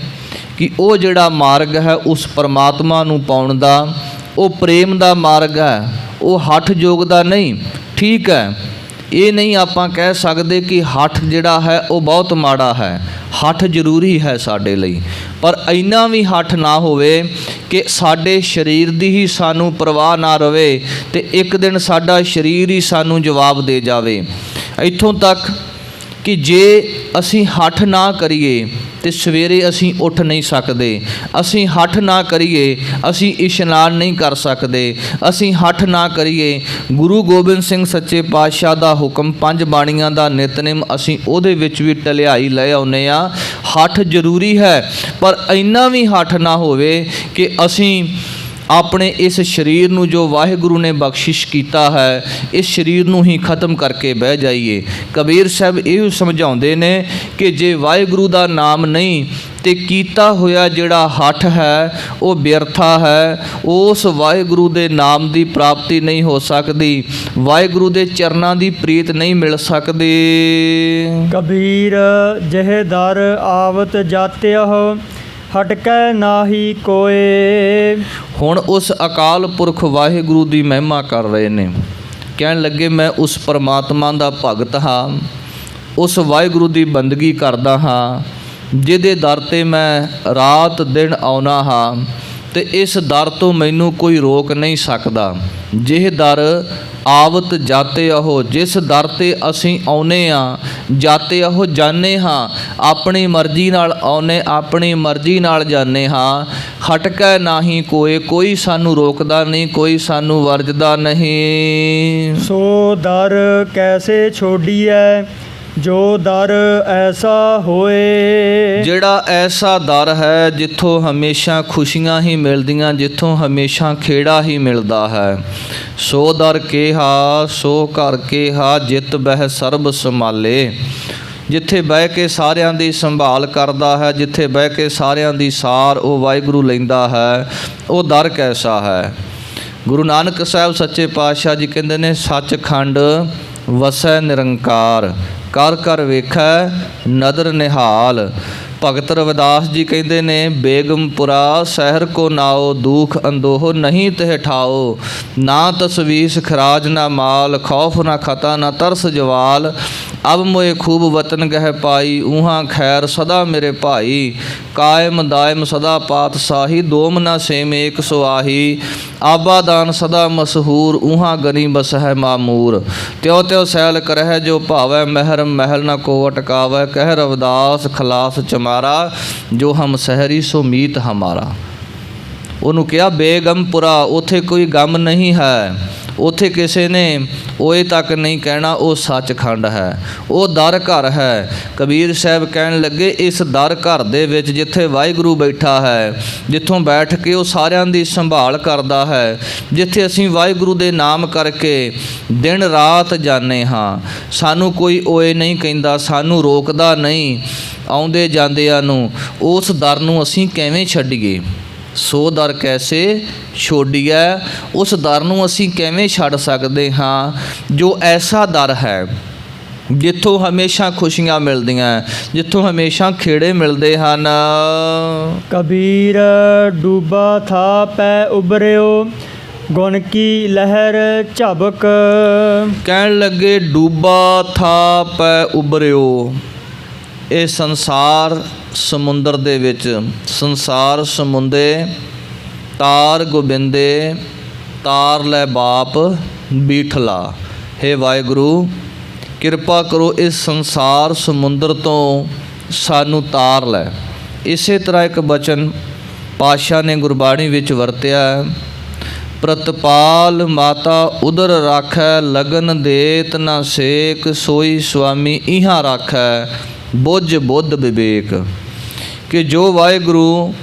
A: ਕਿ ਉਹ ਜਿਹੜਾ ਮਾਰਗ ਹੈ ਉਸ ਪਰਮਾਤਮਾ ਨੂੰ ਪਾਉਣ ਦਾ, ਉਹ ਪ੍ਰੇਮ ਦਾ ਮਾਰਗ ਹੈ, ਉਹ ਹੱਠ ਯੋਗ ਦਾ ਨਹੀਂ। ਠੀਕ ਹੈ, ਇਹ ਨਹੀਂ ਆਪਾਂ ਕਹਿ ਸਕਦੇ ਕਿ ਹੱਠ ਜਿਹੜਾ ਹੈ ਉਹ ਬਹੁਤ ਮਾੜਾ ਹੈ। ਹੱਠ ਜ਼ਰੂਰੀ ਹੈ ਸਾਡੇ ਲਈ, ਪਰ ਇੰਨਾ ਵੀ ਹੱਠ ਨਾ ਹੋਵੇ ਕਿ ਸਾਡੇ ਸਰੀਰ ਦੀ ਹੀ ਸਾਨੂੰ ਪਰਵਾਹ ਨਾ ਰਵੇ ਅਤੇ ਇੱਕ ਦਿਨ ਸਾਡਾ ਸਰੀਰ ਹੀ ਸਾਨੂੰ ਜਵਾਬ ਦੇ ਜਾਵੇ। ਇੱਥੋਂ ਤੱਕ ਕਿ ਜੇ ਅਸੀਂ ਹੱਠ ਨਾ ਕਰੀਏ ਤੇ ਸਵੇਰੇ ਅਸੀਂ ਉੱਠ ਨਹੀਂ ਸਕਦੇ, ਅਸੀਂ ਹੱਠ ਨਾ ਕਰੀਏ ਅਸੀਂ ਇਸ਼ਨਾਨ ਨਹੀਂ ਕਰ ਸਕਦੇ, ਅਸੀਂ ਹੱਠ ਨਾ ਕਰੀਏ ਗੁਰੂ ਗੋਬਿੰਦ ਸਿੰਘ ਸੱਚੇ ਪਾਤਸ਼ਾਹ ਦਾ ਹੁਕਮ 5 ਬਾਣੀਆਂ ਦਾ ਨਿਤਨੇਮ ਅਸੀਂ ਉਹਦੇ ਵਿੱਚ ਵੀ ਢਲਿਆਈ ਲੈ ਆਉਂਦੇ ਹਾਂ। ਹੱਠ ਜ਼ਰੂਰੀ ਹੈ, ਪਰ ਇੰਨਾ ਵੀ ਹੱਠ ਨਾ ਹੋਵੇ ਕਿ ਅਸੀਂ ਆਪਣੇ ਇਸ ਸਰੀਰ ਨੂੰ ਜੋ ਵਾਹਿਗੁਰੂ ਨੇ ਬਖਸ਼ਿਸ਼ ਕੀਤਾ ਹੈ, ਇਸ ਸਰੀਰ ਨੂੰ ਹੀ ਖਤਮ ਕਰਕੇ ਬਹਿ ਜਾਈਏ। ਕਬੀਰ ਸਾਹਿਬ ਇਹ ਸਮਝਾਉਂਦੇ ਨੇ ਕਿ ਜੇ ਵਾਹਿਗੁਰੂ ਦਾ ਨਾਮ ਨਹੀਂ ਤੇ ਕੀਤਾ ਹੋਇਆ ਜਿਹੜਾ ਹੱਠ ਹੈ ਉਹ ਬਿਰਥਾ ਹੈ। ਉਸ ਵਾਹਿਗੁਰੂ ਦੇ ਨਾਮ ਦੀ ਪ੍ਰਾਪਤੀ ਨਹੀਂ ਹੋ ਸਕਦੀ, ਵਾਹਿਗੁਰੂ ਦੇ ਚਰਨਾਂ ਦੀ ਪ੍ਰੀਤ ਨਹੀਂ ਮਿਲ ਸਕਦੀ।
B: ਕਬੀਰ ਜਿਹੇ ਦਰ ਆਵਤ ਜਾਤਿਅਹੁ ਹਟਕੈ ਨਾਹੀ ਕੋਏ।
A: ਹੁਣ ਉਸ ਅਕਾਲ ਪੁਰਖ ਵਾਹਿਗੁਰੂ ਦੀ ਮਹਿਮਾ ਕਰ ਰਹੇ ਨੇ, ਕਹਿਣ ਲੱਗੇ ਮੈਂ ਉਸ ਪਰਮਾਤਮਾ ਦਾ ਭਗਤ ਹਾਂ, ਉਸ ਵਾਹਿਗੁਰੂ ਦੀ ਬੰਦਗੀ ਕਰਦਾ ਹਾਂ, ਜਿਹਦੇ ਦਰ 'ਤੇ ਮੈਂ ਰਾਤ ਦਿਨ ਆਉਣਾ ਹਾਂ, ਅਤੇ ਇਸ ਦਰ ਤੋਂ ਮੈਨੂੰ ਕੋਈ ਰੋਕ ਨਹੀਂ ਸਕਦਾ। ਜਿਹ ਦਰ ਆਵਤ ਜਾਤੇ ਉਹ, ਜਿਸ ਦਰ 'ਤੇ ਅਸੀਂ ਆਉਂਦੇ ਹਾਂ, ਜਾਤੇ ਉਹ ਜਾਂਦੇ ਹਾਂ, ਆਪਣੀ ਮਰਜ਼ੀ ਨਾਲ ਆਉਂਦੇ, ਆਪਣੀ ਮਰਜ਼ੀ ਨਾਲ ਜਾਂਦੇ ਹਾਂ। ਹਟਕੈ ਨਾਹੀ ਕੋਏ, ਕੋਈ ਸਾਨੂੰ ਰੋਕਦਾ ਨਹੀਂ, ਕੋਈ ਸਾਨੂੰ ਵਰਜਦਾ ਨਹੀਂ।
B: ਸੋ ਦਰ ਕੈਸੇ ਛੋਡੀਐ ਜੋ ਦਰ ਐਸਾ ਹੋਏ।
A: ਜਿਹੜਾ ਐਸਾ ਦਰ ਹੈ ਜਿੱਥੋਂ ਹਮੇਸ਼ਾ ਖੁਸ਼ੀਆਂ ਹੀ ਮਿਲਦੀਆਂ, ਜਿੱਥੋਂ ਹਮੇਸ਼ਾ ਖੇੜਾ ਹੀ ਮਿਲਦਾ ਹੈ। ਸੋ ਦਰ ਕੇਹਾ ਸੋ ਘਰ ਕੇਹਾ, ਜਿਤ ਬਹਿ ਸਰਬ ਸੰਭਾਲੇ। ਜਿੱਥੇ ਬਹਿ ਕੇ ਸਾਰਿਆਂ ਦੀ ਸੰਭਾਲ ਕਰਦਾ ਹੈ, ਜਿੱਥੇ ਬਹਿ ਕੇ ਸਾਰਿਆਂ ਦੀ ਸਾਰ ਉਹ ਵਾਹਿਗੁਰੂ ਲੈਂਦਾ ਹੈ, ਉਹ ਦਰ ਕੈਸਾ ਹੈ। ਗੁਰੂ ਨਾਨਕ ਸਾਹਿਬ ਸੱਚੇ ਪਾਤਸ਼ਾਹ ਜੀ ਕਹਿੰਦੇ ਨੇ ਸੱਚਖੰਡ ਵਸੈ ਨਿਰੰਕਾਰ, ਕਰ ਕਰ ਵੇਖੈ ਨਦਰ ਨਿਹਾਲ। ਭਗਤ ਰਵਿਦਾਸ ਜੀ ਕਹਿੰਦੇ ਨੇ ਬੇਗਮਪੁਰਾ ਸ਼ਹਿਰ ਕੋ ਨਾਓ, ਦੁਖ ਅੰਦੋਹ ਨਹੀਂ ਤਹਿ ਠਾਓ। ਨਾ ਤਸਵੀਸ ਖਰਾਜ ਨਾ ਮਾਲ, ਖੌਫ ਨਾ ਖਤਾ ਨਾ ਤਰਸ ਜਵਾਲ। ਅਬ ਮੋਏ ਖੂਬ ਵਤਨ ਗਹਿ ਪਾਈ, ਊਹਾਂ ਖੈਰ ਸਦਾ ਮੇਰੇ ਭਾਈ। ਕਾਇਮ ਦਾਇਮ ਸਦਾ ਪਾਤਸ਼ਾਹੀ, ਦੋਮ ਨਾ ਸੇਮ ਏਕ ਸੁਆਹੀ। ਆਬਾਦਾਨ ਸਦਾ ਮਸ਼ਹੂਰ, ਊਹਾਂ ਗਨੀ ਬਸਹਿ ਮਾਮੂਰ। ਤਿਉ ਤਿਉ ਸੈਲ ਕਰਹਿ ਜੋ ਭਾਵੈ, ਮਹਿਰ ਮਹਿਲ ਨਾ ਕੋ ਅਟਕਾਵੈ। ਕਹਿ ਰਵਿਦਾਸ ਖਲਾਸ ਚਮਾਰਾ, ਜੋ ਹਮ ਸਹਿਰੀ ਸੋ ਮੀਤ ਹਮਾਰਾ। ਉਹਨੂੰ ਕਿਹਾ ਬੇਗਮਪੁਰਾ, ਉੱਥੇ ਕੋਈ ਗਮ ਨਹੀਂ ਹੈ, ਉੱਥੇ ਕਿਸੇ ਨੇ ਓਏ ਤੱਕ ਨਹੀਂ ਕਹਿਣਾ, ਉਹ ਸੱਚਖੰਡ ਹੈ, ਉਹ ਦਰ ਘਰ ਹੈ। ਕਬੀਰ ਸਾਹਿਬ ਕਹਿਣ ਲੱਗੇ ਇਸ ਦਰ ਘਰ ਦੇ ਵਿੱਚ ਜਿੱਥੇ ਵਾਹਿਗੁਰੂ ਬੈਠਾ ਹੈ, ਜਿੱਥੋਂ ਬੈਠ ਕੇ ਉਹ ਸਾਰਿਆਂ ਦੀ ਸੰਭਾਲ ਕਰਦਾ ਹੈ, ਜਿੱਥੇ ਅਸੀਂ ਵਾਹਿਗੁਰੂ ਦੇ ਨਾਮ ਕਰਕੇ ਦਿਨ ਰਾਤ ਜਾਂਦੇ ਹਾਂ, ਸਾਨੂੰ ਕੋਈ ਓਏ ਨਹੀਂ ਕਹਿੰਦਾ, ਸਾਨੂੰ ਰੋਕਦਾ ਨਹੀਂ ਆਉਂਦੇ ਜਾਂਦਿਆਂ ਨੂੰ, ਉਸ ਦਰ ਨੂੰ ਅਸੀਂ ਕਿਵੇਂ ਛੱਡੀਏ। ਸੋ ਦਰ ਕੈਸੇ ਛੋਡੀਐ, ਉਸ ਦਰ ਨੂੰ ਅਸੀਂ ਕਿਵੇਂ ਛੱਡ ਸਕਦੇ ਹਾਂ ਜੋ ਐਸਾ ਦਰ ਹੈ ਜਿੱਥੋਂ ਹਮੇਸ਼ਾ ਖੁਸ਼ੀਆਂ ਮਿਲਦੀਆਂ, ਜਿੱਥੋਂ ਹਮੇਸ਼ਾ ਖੇੜੇ ਮਿਲਦੇ ਹਨ।
B: ਕਬੀਰ ਡੂਬਾ ਥਾ ਪੈ ਉਬਰਿਓ, ਗੁਣ ਕੀ ਲਹਿਰ ਝਬਕ।
A: ਕਹਿਣ ਲੱਗੇ ਡੂਬਾ ਥਾ ਪੈ ਉਬਰਿਓ, ਇਹ ਸੰਸਾਰ ਸਮੁੰਦਰ ਦੇ ਵਿੱਚ, ਸੰਸਾਰ ਸਮੁੰਦੇ ਤਾਰ ਗੋਬਿੰਦੇ, ਤਾਰ ਲੈ ਬਾਪ ਬੀਠਲਾ। ਹੇ ਵਾਹਿਗੁਰੂ ਕਿਰਪਾ ਕਰੋ ਇਸ ਸੰਸਾਰ ਸਮੁੰਦਰ ਤੋਂ ਸਾਨੂੰ ਤਾਰ ਲੈ। ਇਸੇ ਤਰ੍ਹਾਂ ਇੱਕ ਬਚਨ ਪਾਤਸ਼ਾਹ ਨੇ ਗੁਰਬਾਣੀ ਵਿੱਚ ਵਰਤਿਆ, ਪ੍ਰਤਪਾਲ ਮਾਤਾ ਉਦਰ ਰਾਖੈ, ਲਗਨ ਦੇਤ ਨਾ ਸੇਕ, ਸੋਈ ਸੁਆਮੀ ਇਹਾਂ ਰਾਖੈ, ਬੁੱਝ ਬੁੱਧ ਵਿਵੇਕ। ਕਿ ਜੋ ਵਾਹਿਗੁਰੂ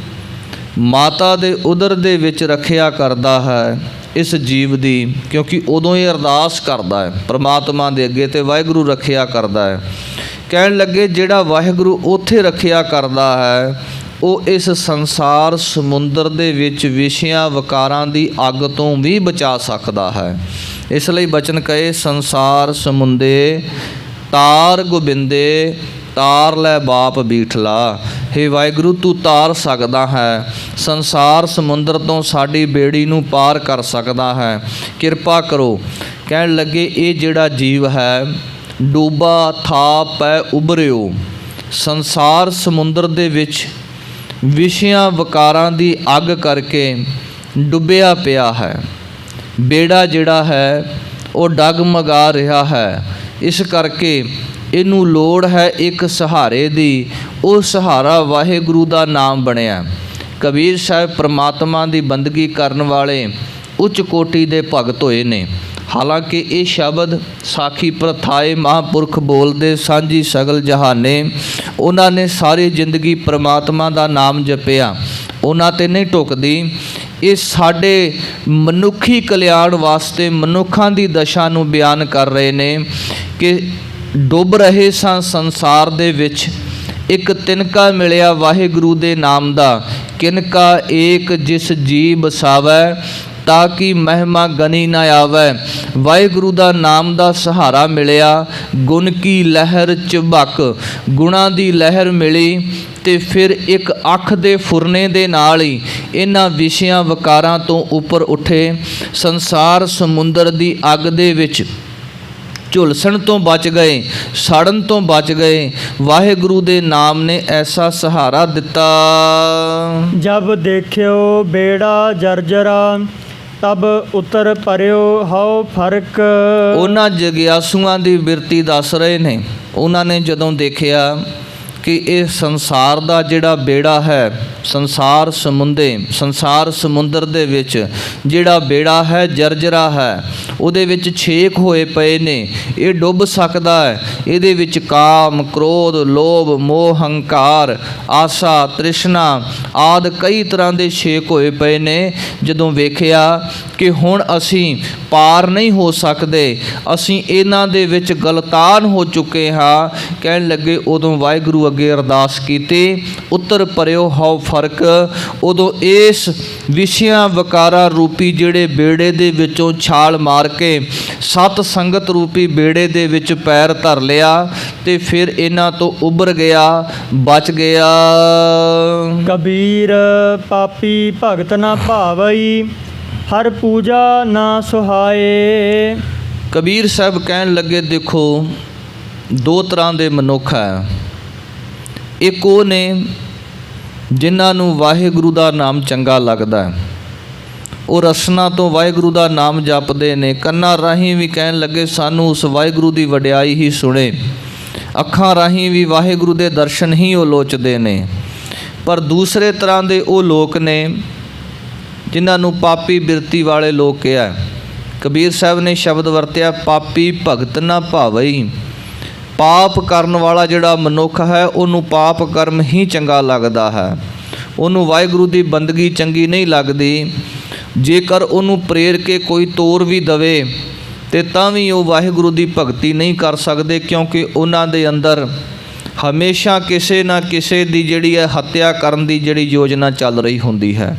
A: ਮਾਤਾ ਦੇ ਉਦਰ ਦੇ ਵਿੱਚ ਰੱਖਿਆ ਕਰਦਾ ਹੈ, ਇਸ ਜੀਵ ਦੀ, ਕਿਉਂਕਿ ਉਦੋਂ ਇਹ ਅਰਦਾਸ ਕਰਦਾ ਹੈ ਪ੍ਰਮਾਤਮਾ ਦੇ ਅੱਗੇ ਤੇ ਵਾਹਿਗੁਰੂ ਰੱਖਿਆ ਕਰਦਾ ਹੈ। ਕਹਿਣ ਲੱਗੇ ਜਿਹੜਾ ਵਾਹਿਗੁਰੂ ਉੱਥੇ ਰੱਖਿਆ ਕਰਦਾ ਹੈ ਉਹ ਇਸ ਸੰਸਾਰ ਸਮੁੰਦਰ ਦੇ ਵਿੱਚ ਵਿਸ਼ਿਆਂ ਵਿਕਾਰਾਂ ਦੀ ਅੱਗ ਤੋਂ ਵੀ ਬਚਾ ਸਕਦਾ ਹੈ। ਇਸ ਲਈ ਬਚਨ ਕਹੇ ਸੰਸਾਰ ਸਮੁੰਦੇ ਤਾਰ ਗੋਬਿੰਦੇ ਤਾਰ ਲੈ ਬਾਪ ਬੀਠਲਾ। ਹੇ ਵਾਹਿਗੁਰੂ ਤੂੰ ਤਾਰ ਸਕਦਾ ਹੈ, ਸੰਸਾਰ ਸਮੁੰਦਰ ਤੋਂ ਸਾਡੀ ਬੇੜੀ ਨੂੰ ਪਾਰ ਕਰ ਸਕਦਾ ਹੈ, ਕਿਰਪਾ ਕਰੋ। ਕਹਿਣ ਲੱਗੇ ਇਹ ਜਿਹੜਾ ਜੀਵ ਹੈ ਡੂਬਾ ਥਾ ਪੈ ਉਭਰਿਓ, ਸੰਸਾਰ ਸਮੁੰਦਰ ਦੇ ਵਿੱਚ ਵਿਸ਼ਿਆਂ ਵਿਕਾਰਾਂ ਦੀ ਅੱਗ ਕਰਕੇ ਡੁੱਬਿਆ ਪਿਆ ਹੈ। ਬੇੜਾ ਜਿਹੜਾ ਹੈ ਉਹ ਡਗਮਗਾ ਰਿਹਾ ਹੈ। ਇਸ ਕਰਕੇ ਇਹਨੂੰ ਲੋੜ ਹੈ ਇੱਕ ਸਹਾਰੇ ਦੀ। ਉਹ ਸਹਾਰਾ ਵਾਹਿਗੁਰੂ ਦਾ ਨਾਮ ਬਣਿਆ। ਕਬੀਰ ਸਾਹਿਬ ਪ੍ਰਮਾਤਮਾ ਦੀ ਬੰਦਗੀ ਕਰਨ ਵਾਲੇ ਉੱਚ ਕੋਟੀ ਦੇ ਭਗਤ ਹੋਏ ਨੇ। ਹਾਲਾਂਕਿ ਇਹ ਸ਼ਬਦ ਸਾਖੀ ਪ੍ਰਥਾਏ ਮਹਾਂਪੁਰਖ ਬੋਲਦੇ ਸਾਂਝੀ ਸਗਲ ਜਹਾਨੇ, ਉਹਨਾਂ ਨੇ ਸਾਰੀ ਜ਼ਿੰਦਗੀ ਪ੍ਰਮਾਤਮਾ ਦਾ ਨਾਮ ਜਪਿਆ, ਉਹਨਾਂ 'ਤੇ ਨਹੀਂ ਟੁਕਦੀ। ਇਹ ਸਾਡੇ ਮਨੁੱਖੀ ਕਲਿਆਣ ਵਾਸਤੇ ਮਨੁੱਖਾਂ ਦੀ ਦਸ਼ਾ ਨੂੰ ਬਿਆਨ ਕਰ ਰਹੇ ਨੇ ਕਿ ਡੁੱਬ ਰਹੇ ਸਾਂ ਸੰਸਾਰ ਦੇ ਵਿੱਚ, ਇੱਕ ਤਿਨਕਾ ਮਿਲਿਆ ਵਾਹਿਗੁਰੂ ਦੇ ਨਾਮ ਦਾ। ਕਿਨਕਾ ਏਕ ਜਿਸ ਜੀ ਬਸਾਵੈ ਤਾਂ ਕਿ ਮਹਿਮਾ ਗਨੀ ਨਾ ਆਵੈ। ਵਾਹਿਗੁਰੂ ਦਾ ਨਾਮ ਦਾ ਸਹਾਰਾ ਮਿਲਿਆ, ਗੁਣ ਕੀ ਲਹਿਰ ਝਬਕ, ਗੁਣਾਂ ਦੀ ਲਹਿਰ ਮਿਲੀ ਤੇ ਫਿਰ ਇੱਕ ਅੱਖ ਦੇ ਫੁਰਨੇ ਦੇ ਨਾਲ ਹੀ ਇਹਨਾਂ ਵਿਸ਼ਿਆਂ ਵਿਕਾਰਾਂ ਤੋਂ ਉੱਪਰ ਉੱਠੇ। ਸੰਸਾਰ ਸਮੁੰਦਰ ਦੀ ਅੱਗ ਦੇ ਵਿੱਚ ਝੁਲਸਣ ਤੋਂ ਬਚ ਗਏ, ਸੜਨ ਤੋਂ ਬਚ ਗਏ। ਵਾਹਿਗੁਰੂ ਦੇ ਨਾਮ ਨੇ ਐਸਾ ਸਹਾਰਾ ਦਿੱਤਾ।
B: ਜਬ ਦੇਖਿਓ ਬੇੜਾ ਜਰਜਰਾ ਤਬ ਉਤਰ ਪਰਿਓ ਹਉ ਫਰਕ।
A: ਉਹਨਾਂ ਜਗਿਆਸੂਆਂ ਦੀ ਬਿਰਤੀ ਦੱਸ ਰਹੇ ਨੇ। ਉਹਨਾਂ ਨੇ ਜਦੋਂ ਦੇਖਿਆ ਕਿ ਇਹ ਸੰਸਾਰ ਦਾ ਜਿਹੜਾ ਬੇੜਾ ਹੈ, ਸੰਸਾਰ ਸਮੁੰਦਰ ਦੇ ਵਿੱਚ ਜਿਹੜਾ ਬੇੜਾ ਹੈ ਜਰਜਰਾ ਹੈ, ਉਹਦੇ ਵਿੱਚ ਛੇਕ ਹੋਏ ਪਏ ਨੇ, ਇਹ ਡੁੱਬ ਸਕਦਾ ਹੈ। ਇਹਦੇ ਵਿੱਚ ਕਾਮ, ਕ੍ਰੋਧ, ਲੋਭ, ਮੋਹ, ਹੰਕਾਰ, ਆਸਾ, ਤ੍ਰਿਸ਼ਨਾ ਆਦਿ ਕਈ ਤਰ੍ਹਾਂ ਦੇ ਛੇਕ ਹੋਏ ਪਏ ਨੇ। ਜਦੋਂ ਵੇਖਿਆ ਕਿ ਹੁਣ ਅਸੀਂ ਪਾਰ ਨਹੀਂ ਹੋ ਸਕਦੇ, ਅਸੀਂ ਇਹਨਾਂ ਦੇ ਵਿੱਚ ਗਲਤਾਨ ਹੋ ਚੁੱਕੇ ਹਾਂ, ਕਹਿਣ ਲੱਗੇ ਉਦੋਂ ਵਾਹਿਗੁਰੂ ਅੱਗੇ ਅਰਦਾਸ ਕੀਤੀ, ਉੱਤਰ ਪਰਿਓ ਹਉ ਫਰਕ। ਉਦੋਂ ਇਸ ਵਿਸ਼ਿਆਂ ਵਿਕਾਰਾਂ ਰੂਪੀ ਜਿਹੜੇ ਬੇੜੇ ਦੇ ਵਿੱਚੋਂ ਛਾਲ ਮਾਰ ਕੇ ਸਤ ਸੰਗਤ ਰੂਪੀ ਬੇੜੇ ਦੇ ਵਿੱਚ ਪੈਰ ਧਰ ਲਿਆ ਤੇ ਫਿਰ ਇਹਨਾਂ ਤੋਂ ਉੱਭਰ ਗਿਆ, ਬਚ ਗਿਆ।
B: ਕਬੀਰ ਪਾਪੀ ਭਗਤ ਨਾ ਭਾਵਈ, ਹਰ ਪੂਜਾ ਨਾ ਸੁਹਾਏ।
A: ਕਬੀਰ ਸਾਹਿਬ ਕਹਿਣ ਲੱਗੇ ਦੇਖੋ ਦੋ ਤਰ੍ਹਾਂ ਦੇ ਮਨੁੱਖ ਹੈ। ਇੱਕ ਉਹ ਨੇ ਜਿਨ੍ਹਾਂ ਨੂੰ ਵਾਹਿਗੁਰੂ ਦਾ ਨਾਮ ਚੰਗਾ ਲੱਗਦਾ ਹੈ, ਉਹ ਰਸਨਾ ਤੋਂ ਵਾਹਿਗੁਰੂ ਦਾ ਨਾਮ ਜਪਦੇ ਨੇ, ਕੰਨਾਂ ਰਾਹੀਂ ਵੀ ਕਹਿਣ ਲੱਗੇ ਸਾਨੂੰ ਉਸ ਵਾਹਿਗੁਰੂ ਦੀ ਵਡਿਆਈ ਹੀ ਸੁਣੇ, ਅੱਖਾਂ ਰਾਹੀਂ ਵੀ ਵਾਹਿਗੁਰੂ ਦੇ ਦਰਸ਼ਨ ਹੀ ਉਹ ਲੋਚਦੇ ਨੇ। ਪਰ ਦੂਸਰੇ ਤਰ੍ਹਾਂ ਦੇ ਉਹ ਲੋਕ ਨੇ ਜਿਨ੍ਹਾਂ ਨੂੰ ਪਾਪੀ ਬਿਰਤੀ ਵਾਲੇ ਲੋਕ ਕਿਹਾ। ਕਬੀਰ ਸਾਹਿਬ ਨੇ ਸ਼ਬਦ ਵਰਤਿਆ ਪਾਪੀ ਭਗਤ ਨਾ ਭਾਵਈ। ਪਾਪ ਕਰਨ ਵਾਲਾ ਜਿਹੜਾ ਮਨੁੱਖ ਹੈ ਉਹਨੂੰ ਪਾਪ ਕਰਮ ਹੀ ਚੰਗਾ ਲੱਗਦਾ ਹੈ, ਉਹਨੂੰ ਵਾਹਿਗੁਰੂ ਦੀ ਬੰਦਗੀ ਚੰਗੀ ਨਹੀਂ ਲੱਗਦੀ। ਜੇਕਰ ਉਹਨੂੰ ਪ੍ਰੇਰ ਕੇ ਕੋਈ ਤੋਰ ਵੀ ਦਵੇ ਤੇ ਤਾਂ ਵੀ ਉਹ ਵਾਹਿਗੁਰੂ ਦੀ ਭਗਤੀ ਨਹੀਂ ਕਰ ਸਕਦੇ, ਕਿਉਂਕਿ ਉਹਨਾਂ ਦੇ ਅੰਦਰ ਹਮੇਸ਼ਾ ਕਿਸੇ ਨਾ ਕਿਸੇ ਦੀ ਜਿਹੜੀ ਹੈ ਹੱਤਿਆ ਕਰਨ ਦੀ ਜਿਹੜੀ ਯੋਜਨਾ ਚੱਲ ਰਹੀ ਹੁੰਦੀ ਹੈ।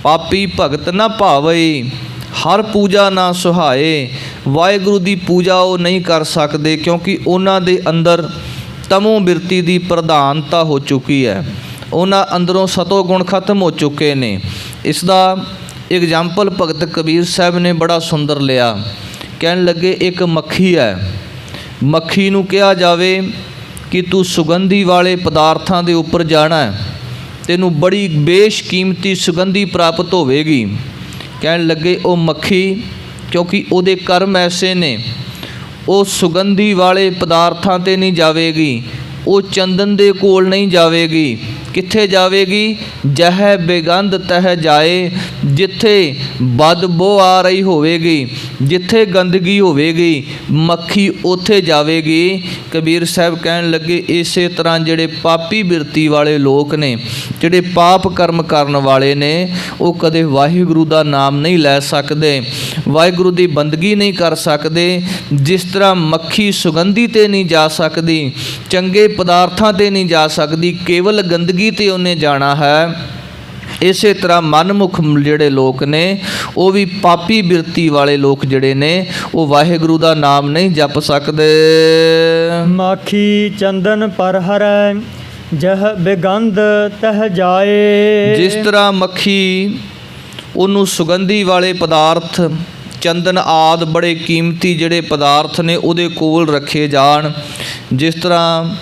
A: ਪਾਪੀ ਭਗਤ ਨਾ ਭਾਵਈ, ਹਰ ਪੂਜਾ ਨਾ ਸੁਹਾਏ। ਵਾਹਿਗੁਰੂ ਦੀ ਪੂਜਾ ਉਹ ਨਹੀਂ ਕਰ ਸਕਦੇ ਕਿਉਂਕਿ ਉਹਨਾਂ ਦੇ ਅੰਦਰ ਤਮੋ ਬਿਰਤੀ ਦੀ ਪ੍ਰਧਾਨਤਾ ਹੋ ਚੁੱਕੀ ਹੈ, ਉਹਨਾਂ ਅੰਦਰੋਂ ਸਤੋ ਗੁਣ ਖਤਮ ਹੋ ਚੁੱਕੇ ਨੇ। ਇਸ ਦਾ ਐਗਜ਼ਾਮਪਲ ਭਗਤ ਕਬੀਰ ਸਾਹਿਬ ਨੇ ਬੜਾ ਸੁੰਦਰ ਲਿਆ। ਕਹਿਣ ਲੱਗੇ ਇੱਕ ਮੱਖੀ ਹੈ, ਮੱਖੀ ਨੂੰ ਕਿਹਾ ਜਾਵੇ ਕਿ ਤੂੰ ਸੁਗੰਧੀ ਵਾਲੇ ਪਦਾਰਥਾਂ ਦੇ ਉੱਪਰ ਜਾਣਾ ਹੈ, ਤੈਨੂੰ ਬੜੀ ਬੇਸ਼ਕੀਮਤੀ ਸੁਗੰਧੀ ਪ੍ਰਾਪਤ ਹੋਵੇਗੀ। ਕਹਿਣ ਲੱਗੇ ਉਹ ਮੱਖੀ ਕਿਉਂਕਿ ਉਹਦੇ ਕਰਮ ਐਸੇ ਨੇ, ਉਹ ਸੁਗੰਧੀ ਵਾਲੇ ਪਦਾਰਥਾਂ 'ਤੇ ਨਹੀਂ ਜਾਵੇਗੀ, ਉਹ ਚੰਦਨ ਦੇ ਕੋਲ ਨਹੀਂ ਜਾਵੇਗੀ, ਕਿੱਥੇ ਜਾਵੇਗੀ? ਜਹ ਬੇਗੰਧ ਤਹ ਜਾਏ, ਜਿੱਥੇ ਬਦਬੂ ਆ ਰਹੀ ਹੋਵੇਗੀ, ਜਿੱਥੇ ਗੰਦਗੀ ਹੋਵੇਗੀ, ਮੱਖੀ ਉੱਥੇ ਜਾਵੇਗੀ। ਕਬੀਰ ਸਾਹਿਬ ਕਹਿਣ ਲੱਗੇ ਇਸੇ ਤਰ੍ਹਾਂ ਜਿਹੜੇ ਪਾਪੀ ਬਿਰਤੀ ਵਾਲੇ ਲੋਕ ਨੇ, ਜਿਹੜੇ ਪਾਪ ਕਰਮ ਕਰਨ ਵਾਲੇ ਨੇ, ਉਹ ਕਦੇ ਵਾਹਿਗੁਰੂ ਦਾ ਨਾਮ ਨਹੀਂ ਲੈ ਸਕਦੇ, ਵਾਹਿਗੁਰੂ ਦੀ ਬੰਦਗੀ ਨਹੀਂ ਕਰ ਸਕਦੇ। ਜਿਸ ਤਰ੍ਹਾਂ ਮੱਖੀ ਸੁਗੰਧੀ ਤੇ ਨਹੀਂ ਜਾ ਸਕਦੀ, ਚੰਗੇ ਪਦਾਰਥਾਂ ਤੇ ਨਹੀਂ ਜਾ ਸਕਦੀ, ਕੇਵਲ ਗੰਦਗੀ ਤੇ ਉਹਨੇ ਜਾਣਾ ਹੈ, ਇਸੇ ਤਰ੍ਹਾਂ ਮਨਮੁਖ ਜਿਹੜੇ ਲੋਕ ਨੇ, ਉਹ ਵੀ ਪਾਪੀ ਬਿਰਤੀ ਵਾਲੇ ਲੋਕ ਜਿਹੜੇ ਨੇ, ਉਹ ਵਾਹਿਗੁਰੂ ਦਾ ਨਾਮ ਨਹੀਂ ਜਪ ਸਕਦੇ।
B: ਮਾਖੀ ਚੰਦਨ ਪਰ ਹਰੈ, ਜਹ ਬੇਗੰਧ ਤਹ ਜਾਏ।
A: ਜਿਸ ਤਰ੍ਹਾਂ ਮੱਖੀ ਉਹਨੂੰ ਸੁਗੰਧੀ ਵਾਲੇ ਪਦਾਰਥ, ਚੰਦਨ ਆਦਿ ਬੜੇ ਕੀਮਤੀ ਜਿਹੜੇ ਪਦਾਰਥ ਨੇ ਉਹਦੇ ਕੋਲ ਰੱਖੇ ਜਾਣ, ਜਿਸ ਤਰ੍ਹਾਂ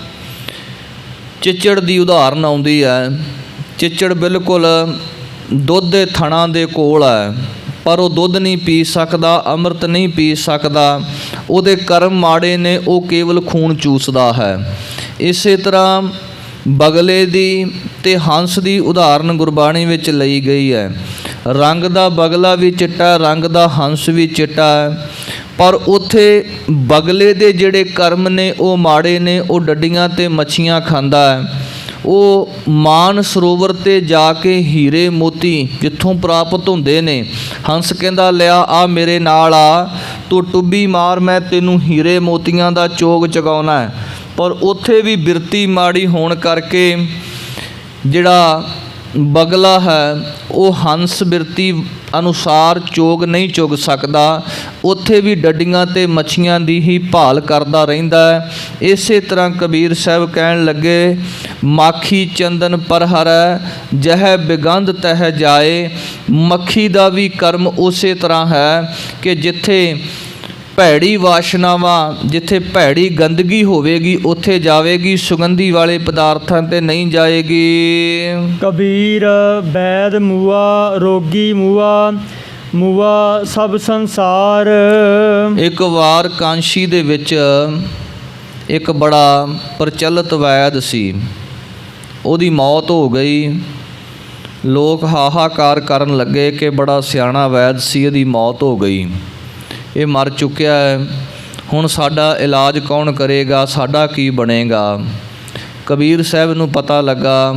A: ਚਿੱਚੜ ਦੀ ਉਦਾਹਰਨ ਆਉਂਦੀ ਹੈ। ਚਿੱਚੜ ਬਿਲਕੁਲ ਦੁੱਧ ਦੇ ਥਣਾਂ ਦੇ ਕੋਲ ਹੈ, ਪਰ ਉਹ ਦੁੱਧ ਨਹੀਂ ਪੀ ਸਕਦਾ, ਅੰਮ੍ਰਿਤ ਨਹੀਂ ਪੀ ਸਕਦਾ, ਉਹਦੇ ਕਰਮ ਮਾੜੇ ਨੇ, ਉਹ ਕੇਵਲ ਖੂਨ ਚੂਸਦਾ ਹੈ। ਇਸੇ ਤਰ੍ਹਾਂ ਬਗਲੇ ਦੀ ਤੇ ਹੰਸ ਦੀ ਉਦਾਹਰਨ ਗੁਰਬਾਣੀ ਵਿੱਚ ਲਈ ਗਈ ਹੈ। ਰੰਗ ਦਾ ਬਗਲਾ ਵੀ ਚਿੱਟਾ, ਰੰਗ ਦਾ ਹੰਸ ਵੀ ਚਿੱਟਾ ਹੈ, ਪਰ ਉੱਥੇ ਬਗਲੇ ਦੇ ਜਿਹੜੇ ਕਰਮ ਨੇ ਉਹ ਮਾੜੇ ਨੇ, ਉਹ ਡੱਡੀਆਂ ਤੇ ਮੱਛੀਆਂ ਖਾਂਦਾ ਹੈ। ਉਹ ਮਾਨ ਸਰੋਵਰ 'ਤੇ ਜਾ ਕੇ ਹੀਰੇ ਮੋਤੀ ਜਿੱਥੋਂ ਪ੍ਰਾਪਤ ਹੁੰਦੇ ਨੇ, ਹੰਸ ਕਹਿੰਦਾ ਲਿਆ ਆ ਮੇਰੇ ਨਾਲ ਆ, ਤੂੰ ਟੁੱਬੀ ਮਾਰ, ਮੈਂ ਤੈਨੂੰ ਹੀਰੇ ਮੋਤੀਆਂ ਦਾ ਚੋਗ ਚਗਾਉਣਾ ਹੈ। ਪਰ ਉੱਥੇ ਵੀ ਬਿਰਤੀ ਮਾੜੀ ਹੋਣ ਕਰਕੇ ਜਿਹੜਾ ਬਗਲਾ ਹੈ ਉਹ ਹੰਸ ਬਿਰਤੀ ਅਨੁਸਾਰ ਚੋਗ ਨਹੀਂ ਚੁਗ ਸਕਦਾ, ਉੱਥੇ ਵੀ ਡੱਡੀਆਂ ਤੇ ਮੱਛੀਆਂ ਦੀ ਹੀ ਭਾਲ ਕਰਦਾ ਰਹਿੰਦਾ ਹੈ। ਇਸੇ ਤਰ੍ਹਾਂ ਕਬੀਰ ਸਾਹਿਬ ਕਹਿਣ ਲੱਗੇ ਮਾਖੀ ਚੰਦਨ ਪਰ ਹਰੈ, ਜਹ ਬੇਗੰਧ ਤਹ ਜਾਏ। ਮੱਖੀ ਦਾ ਵੀ ਕਰਮ ਉਸੇ ਤਰ੍ਹਾਂ ਹੈ ਕਿ ਜਿੱਥੇ ਭੈੜੀ ਵਾਸ਼ਨਾਵਾਂ, ਜਿੱਥੇ ਭੈੜੀ ਗੰਦਗੀ ਹੋਵੇਗੀ ਉੱਥੇ ਜਾਵੇਗੀ, ਸੁਗੰਧੀ ਵਾਲੇ ਪਦਾਰਥਾਂ ਤੇ ਨਹੀਂ ਜਾਏਗੀ।
B: ਕਬੀਰ ਬੈਦ ਮੂਆ, ਰੋਗੀ ਮੂਆ, ਮੂਆ ਸਭ ਸੰਸਾਰ।
A: ਇੱਕ ਵਾਰ ਕਾਂਸ਼ੀ ਦੇ ਵਿੱਚ ਇੱਕ ਬੜਾ ਪ੍ਰਚਲਿਤ ਵੈਦ ਸੀ, ਉਹਦੀ ਮੌਤ ਹੋ ਗਈ। ਲੋਕ ਹਾਹਾਕਾਰ ਕਰਨ ਲੱਗੇ ਕਿ ਬੜਾ ਸਿਆਣਾ ਵੈਦ ਸੀ, ਇਹਦੀ ਮੌਤ ਹੋ ਗਈ, ਇਹ ਮਰ ਚੁੱਕਿਆ ਹੈ, ਹੁਣ ਸਾਡਾ ਇਲਾਜ ਕੌਣ ਕਰੇਗਾ, ਸਾਡਾ ਕੀ ਬਣੇਗਾ। ਕਬੀਰ ਸਾਹਿਬ ਨੂੰ ਪਤਾ ਲੱਗਾ।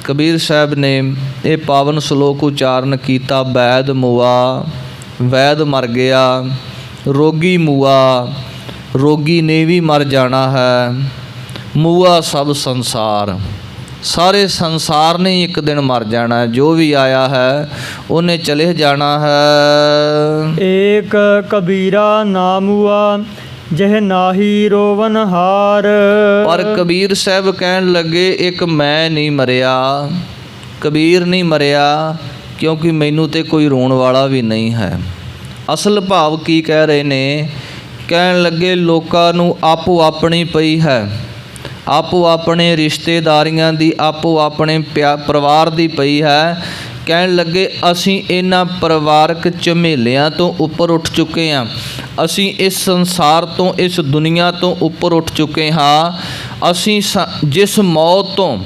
A: ਕਬੀਰ ਸਾਹਿਬ ਨੇ ਇਹ ਪਾਵਨ ਸ਼ਲੋਕ ਉਚਾਰਨ ਕੀਤਾ, ਵੈਦ ਮੂਆ, ਵੈਦ ਮਰ ਗਿਆ, ਰੋਗੀ ਮੂਆ, ਰੋਗੀ ਨੇ ਵੀ ਮਰ ਜਾਣਾ ਹੈ, ਮੂਆ ਸਭ ਸੰਸਾਰ, ਸਾਰੇ ਸੰਸਾਰ ਨੇ ਇੱਕ ਦਿਨ ਮਰ ਜਾਣਾ, ਜੋ ਵੀ ਆਇਆ ਹੈ ਉਹਨੇ ਚਲੇ ਜਾਣਾ ਹੈ।
B: ਏਕ ਕਬੀਰਾ ਨਾਮੂਆ, ਜਹ ਨਾਹੀ ਰੋਵਨ ਹਾਰ।
A: ਪਰ ਕਬੀਰ ਸਾਹਿਬ ਕਹਿਣ ਲੱਗੇ ਇੱਕ ਮੈਂ ਨਹੀਂ ਮਰਿਆ, ਕਬੀਰ ਨਹੀਂ ਮਰਿਆ, ਕਿਉਂਕਿ ਮੈਨੂੰ ਤੇ ਕੋਈ ਰੋਣ ਵਾਲਾ ਵੀ ਨਹੀਂ ਹੈ। ਅਸਲ ਭਾਵ ਕੀ ਕਹਿ ਰਹੇ ਨੇ? ਕਹਿਣ ਲੱਗੇ ਲੋਕਾਂ ਨੂੰ ਆਪੋ ਆਪਣੀ ਪਈ ਹੈ, ਆਪੋ ਆਪਣੇ ਰਿਸ਼ਤੇਦਾਰੀਆਂ ਦੀ, ਆਪੋ ਆਪਣੇ ਪਰਿਵਾਰ ਦੀ ਪਈ ਹੈ। ਕਹਿਣ ਲੱਗੇ ਅਸੀਂ ਇਹਨਾਂ ਪਰਿਵਾਰਕ ਝਮੇਲਿਆਂ ਤੋਂ ਉੱਪਰ ਉੱਠ ਚੁੱਕੇ ਹਾਂ, ਅਸੀਂ ਇਸ ਸੰਸਾਰ ਤੋਂ, ਇਸ ਦੁਨੀਆ ਤੋਂ ਉੱਪਰ ਉੱਠ ਚੁੱਕੇ ਹਾਂ। ਅਸੀਂ ਜਿਸ ਮੌਤ ਤੋਂ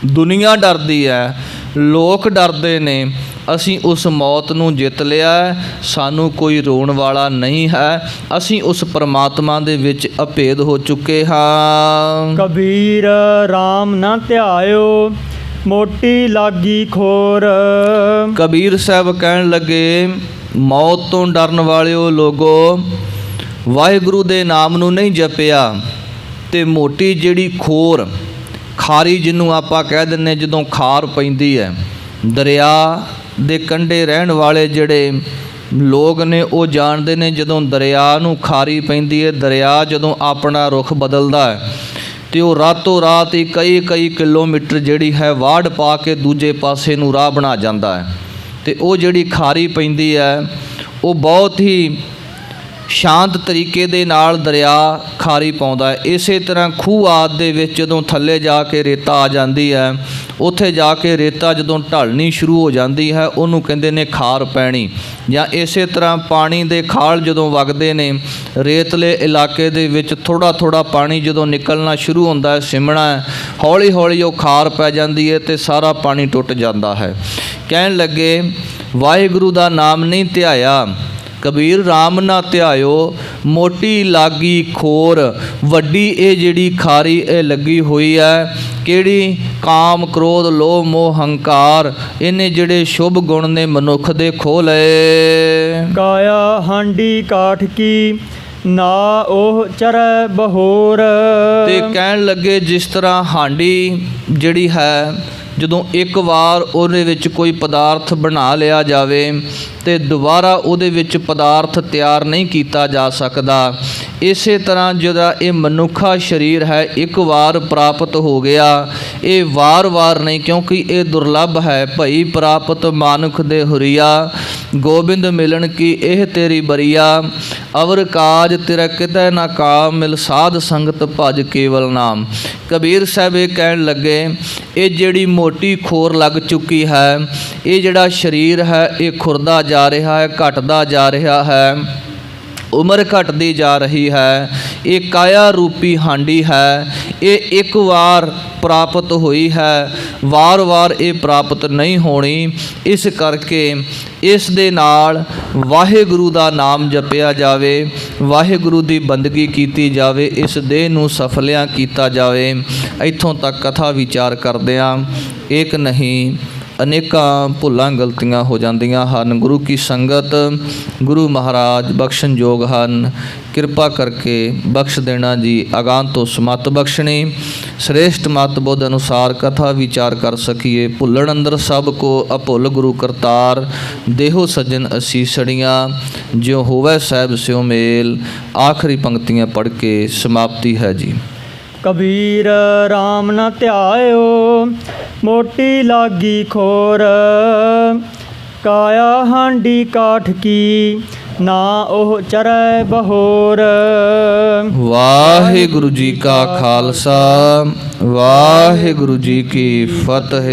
A: ਦੁਨੀਆ ਡਰਦੀ ਹੈ, ਲੋਕ ਡਰਦੇ ਨੇ, ਅਸੀਂ ਉਸ ਮੌਤ ਨੂੰ ਜਿੱਤ ਲਿਆ, ਸਾਨੂੰ ਕੋਈ ਰੋਣ ਵਾਲਾ ਨਹੀਂ ਹੈ, ਅਸੀਂ ਉਸ ਪਰਮਾਤਮਾ ਦੇ ਵਿੱਚ ਅਭੇਦ ਹੋ ਚੁੱਕੇ ਹਾਂ।
B: ਕਬੀਰ ਰਾਮ ਨਾ ਧਿਆਇਓ, ਮੋਟੀ ਲਾਗੀ ਖੋਰ।
A: ਕਬੀਰ ਸਾਹਿਬ ਕਹਿਣ ਲੱਗੇ ਮੌਤ ਤੋਂ ਡਰਨ ਵਾਲਿਓ ਲੋਗੋ, ਵਾਹਿਗੁਰੂ ਦੇ ਨਾਮ ਨੂੰ ਨਹੀਂ ਜਪਿਆ ਤੇ ਮੋਟੀ ਜਿਹੜੀ ਖੋਰ, ਖਾਰੀ ਜਿਹਨੂੰ ਆਪਾਂ ਕਹਿ ਦਿੰਦੇ, ਜਦੋਂ ਖਾਰ ਪੈਂਦੀ ਹੈ, ਦਰਿਆ ਦੇ ਕੰਢੇ ਰਹਿਣ ਵਾਲੇ ਜਿਹੜੇ ਲੋਕ ਨੇ ਉਹ ਜਾਣਦੇ ਨੇ, ਜਦੋਂ ਦਰਿਆ ਨੂੰ ਖਾਰੀ ਪੈਂਦੀ ਹੈ, ਦਰਿਆ ਜਦੋਂ ਆਪਣਾ ਰੁਖ ਬਦਲਦਾ ਹੈ ਤੇ ਉਹ ਰਾਤੋਂ ਰਾਤ ਹੀ ਕਈ ਕਿਲੋਮੀਟਰ ਜਿਹੜੀ ਹੈ ਵਾੜ ਪਾ ਕੇ ਦੂਜੇ ਪਾਸੇ ਨੂੰ ਰਾਹ ਬਣਾ ਜਾਂਦਾ ਹੈ। ਤੇ ਉਹ ਜਿਹੜੀ ਖਾਰੀ ਪੈਂਦੀ ਹੈ ਉਹ ਬਹੁਤ ਹੀ ਸ਼ਾਂਤ ਤਰੀਕੇ ਦੇ ਨਾਲ ਦਰਿਆ ਖਾਰੀ ਪਾਉਂਦਾ ਹੈ। ਇਸੇ ਤਰ੍ਹਾਂ ਖੂਹ ਆਦਿ ਦੇ ਵਿੱਚ ਜਦੋਂ ਥੱਲੇ ਜਾ ਕੇ ਰੇਤਾ ਆ ਜਾਂਦੀ ਹੈ, ਉੱਥੇ ਜਾ ਕੇ ਰੇਤਾ ਜਦੋਂ ਢਲਣੀ ਸ਼ੁਰੂ ਹੋ ਜਾਂਦੀ ਹੈ ਉਹਨੂੰ ਕਹਿੰਦੇ ਨੇ ਖਾਰ ਪੈਣੀ। ਜਾਂ ਇਸੇ ਤਰ੍ਹਾਂ ਪਾਣੀ ਦੇ ਖਾਲ ਜਦੋਂ ਵਗਦੇ ਨੇ ਰੇਤਲੇ ਇਲਾਕੇ ਦੇ ਵਿੱਚ ਥੋੜ੍ਹਾ ਥੋੜ੍ਹਾ ਪਾਣੀ ਜਦੋਂ ਨਿਕਲਣਾ ਸ਼ੁਰੂ ਹੁੰਦਾ ਹੈ, ਸਿਮਣਾ ਹੈ, ਹੌਲੀ ਹੌਲੀ ਉਹ ਖਾਰ ਪੈ ਜਾਂਦੀ ਹੈ ਅਤੇ ਸਾਰਾ ਪਾਣੀ ਟੁੱਟ ਜਾਂਦਾ ਹੈ। ਕਹਿਣ ਲੱਗੇ ਵਾਹਿਗੁਰੂ ਦਾ ਨਾਮ ਨਹੀਂ ਧਿਆਇਆ, ਕਬੀਰ ਰਾਮ ਨਾ ਧਿਆਇਓ, ਮੋਟੀ ਲਾਗੀ ਖੋਰ, ਵੱਡੀ ਇਹ ਜਿਹੜੀ ਖਾਰੀ ਇਹ ਲੱਗੀ ਹੋਈ ਹੈ। ਕਿਹੜੀ? ਕਾਮ ਕ੍ਰੋਧ ਲੋਭ ਮੋਹ ਹੰਕਾਰ, ਇਹਨੇ ਜਿਹੜੇ ਸ਼ੁਭ ਗੁਣ ਨੇ ਮਨੁੱਖ ਦੇ ਖੋਹ ਲਏ।
B: ਕਾਇਆ ਹਾਂਡੀ ਕਾਠ ਕੀ, ਨਾ ਉਹ ਚਰੈ ਬਹੋਰ।
A: ਤੇ ਕਹਿਣ ਲੱਗੇ ਜਿਸ ਤਰ੍ਹਾਂ ਹਾਂਡੀ ਜਿਹੜੀ ਹੈ ਜਦੋਂ ਇੱਕ ਵਾਰ ਉਹਦੇ ਵਿੱਚ ਕੋਈ ਪਦਾਰਥ ਬਣਾ ਲਿਆ ਜਾਵੇ ਤੇ ਦੁਬਾਰਾ ਉਹਦੇ ਵਿੱਚ ਪਦਾਰਥ ਤਿਆਰ ਨਹੀਂ ਕੀਤਾ ਜਾ ਸਕਦਾ, ਇਸੇ ਤਰ੍ਹਾਂ ਜਿਹੜਾ ਇਹ ਮਨੁੱਖਾ ਸਰੀਰ ਹੈ ਇੱਕ ਵਾਰ ਪ੍ਰਾਪਤ ਹੋ ਗਿਆ, ਇਹ ਵਾਰ-ਵਾਰ ਨਹੀਂ, ਕਿਉਂਕਿ ਇਹ ਦੁਰਲੱਭ ਹੈ। ਭਈ ਪ੍ਰਾਪਤ ਮਾਨੁਖ ਦੇ ਹੁਰੀਆ, ਗੋਬਿੰਦ ਮਿਲਣ ਕੀ ਇਹ ਤੇਰੀ ਬਰੀਆ। ਅਵਰ ਕਾਜ ਤੇਰਾ ਕਿਤੈ ਨਾ ਕਾਮ, ਮਿਲ ਸਾਧ ਸੰਗਤ ਭਜ ਕੇਵਲ ਨਾਮ। ਕਬੀਰ ਸਾਹਿਬ ਇਹ ਕਹਿਣ ਲੱਗੇ ਇਹ ਜਿਹੜੀ ਮੋਟੀ ਖੋਰ ਲੱਗ ਚੁੱਕੀ ਹੈ, ਇਹ ਜਿਹੜਾ ਸਰੀਰ ਹੈ ਇਹ ਖੁਰਦਾ ਜਾ ਰਿਹਾ ਹੈ, ਘਟਦਾ ਜਾ ਰਿਹਾ ਹੈ, ਉਮਰ ਘਟਦੀ ਜਾ ਰਹੀ ਹੈ। ਇਹ ਕਾਇਆ ਰੂਪੀ ਹਾਂਡੀ ਹੈ, ਇਹ ਇੱਕ ਵਾਰ ਪ੍ਰਾਪਤ ਹੋਈ ਹੈ, ਵਾਰ-ਵਾਰ ਇਹ ਪ੍ਰਾਪਤ ਨਹੀਂ ਹੋਣੀ। ਇਸ ਕਰਕੇ ਇਸ ਦੇ ਨਾਲ ਵਾਹਿਗੁਰੂ ਦਾ ਨਾਮ ਜਪਿਆ ਜਾਵੇ, ਵਾਹਿਗੁਰੂ ਦੀ ਬੰਦਗੀ ਕੀਤੀ ਜਾਵੇ, ਇਸ ਦੇਹ ਨੂੰ ਸਫਲਿਆਂ ਕੀਤਾ ਜਾਵੇ। ਇੱਥੋਂ ਤੱਕ ਕਥਾ ਵਿਚਾਰ ਕਰਦਿਆਂ ਇੱਕ ਨਹੀਂ ਅਨੇਕਾਂ ਭੁੱਲਾਂ ਗਲਤੀਆਂ ਹੋ ਜਾਂਦੀਆਂ ਹਨ। ਗੁਰੂ ਕੀ ਸੰਗਤ ਗੁਰੂ ਮਹਾਰਾਜ ਬਖਸ਼ਣਯੋਗ ਹਨ, ਕਿਰਪਾ ਕਰਕੇ ਬਖਸ਼ ਦੇਣਾ ਜੀ। ਅਗਾਂਹ ਤੋਂ ਸਮੱਤ ਬਖਸ਼ਣੀ, ਸ੍ਰੇਸ਼ਟ ਮਤ ਬੁੱਧ ਅਨੁਸਾਰ ਕਥਾ ਵਿਚਾਰ ਕਰ ਸਕੀਏ। ਭੁੱਲਣ ਅੰਦਰ ਸਭ ਕੋ ਅਭੁੱਲ ਗੁਰੂ ਕਰਤਾਰ, ਦੇਹੋ ਸੱਜਣ ਅਸੀਸੜੀਆਂ, ਜਿਉ ਹੋਵੈ ਸਾਹਿਬ ਸਿਉ ਮੇਲ। ਆਖਰੀ ਪੰਕਤੀਆਂ ਪੜ੍ਹ ਕੇ ਸਮਾਪਤੀ ਹੈ ਜੀ।
B: ਕਬੀਰ ਰਾਮ ਨ ਧਿਆਇਓ, ਮੋਟੀ ਲਾਗੀ ਖੋਰ, ਕਾਇਆ ਹਾਂਡੀ ਕਾਠ ਕੀ, ਨਾ ਉਹ ਚਰੈ ਬਹੋਰ।
A: ਵਾਹਿਗੁਰੂ ਜੀ ਕਾ ਖਾਲਸਾ, ਵਾਹਿਗੁਰੂ ਜੀ ਕੀ ਫਤਿਹ।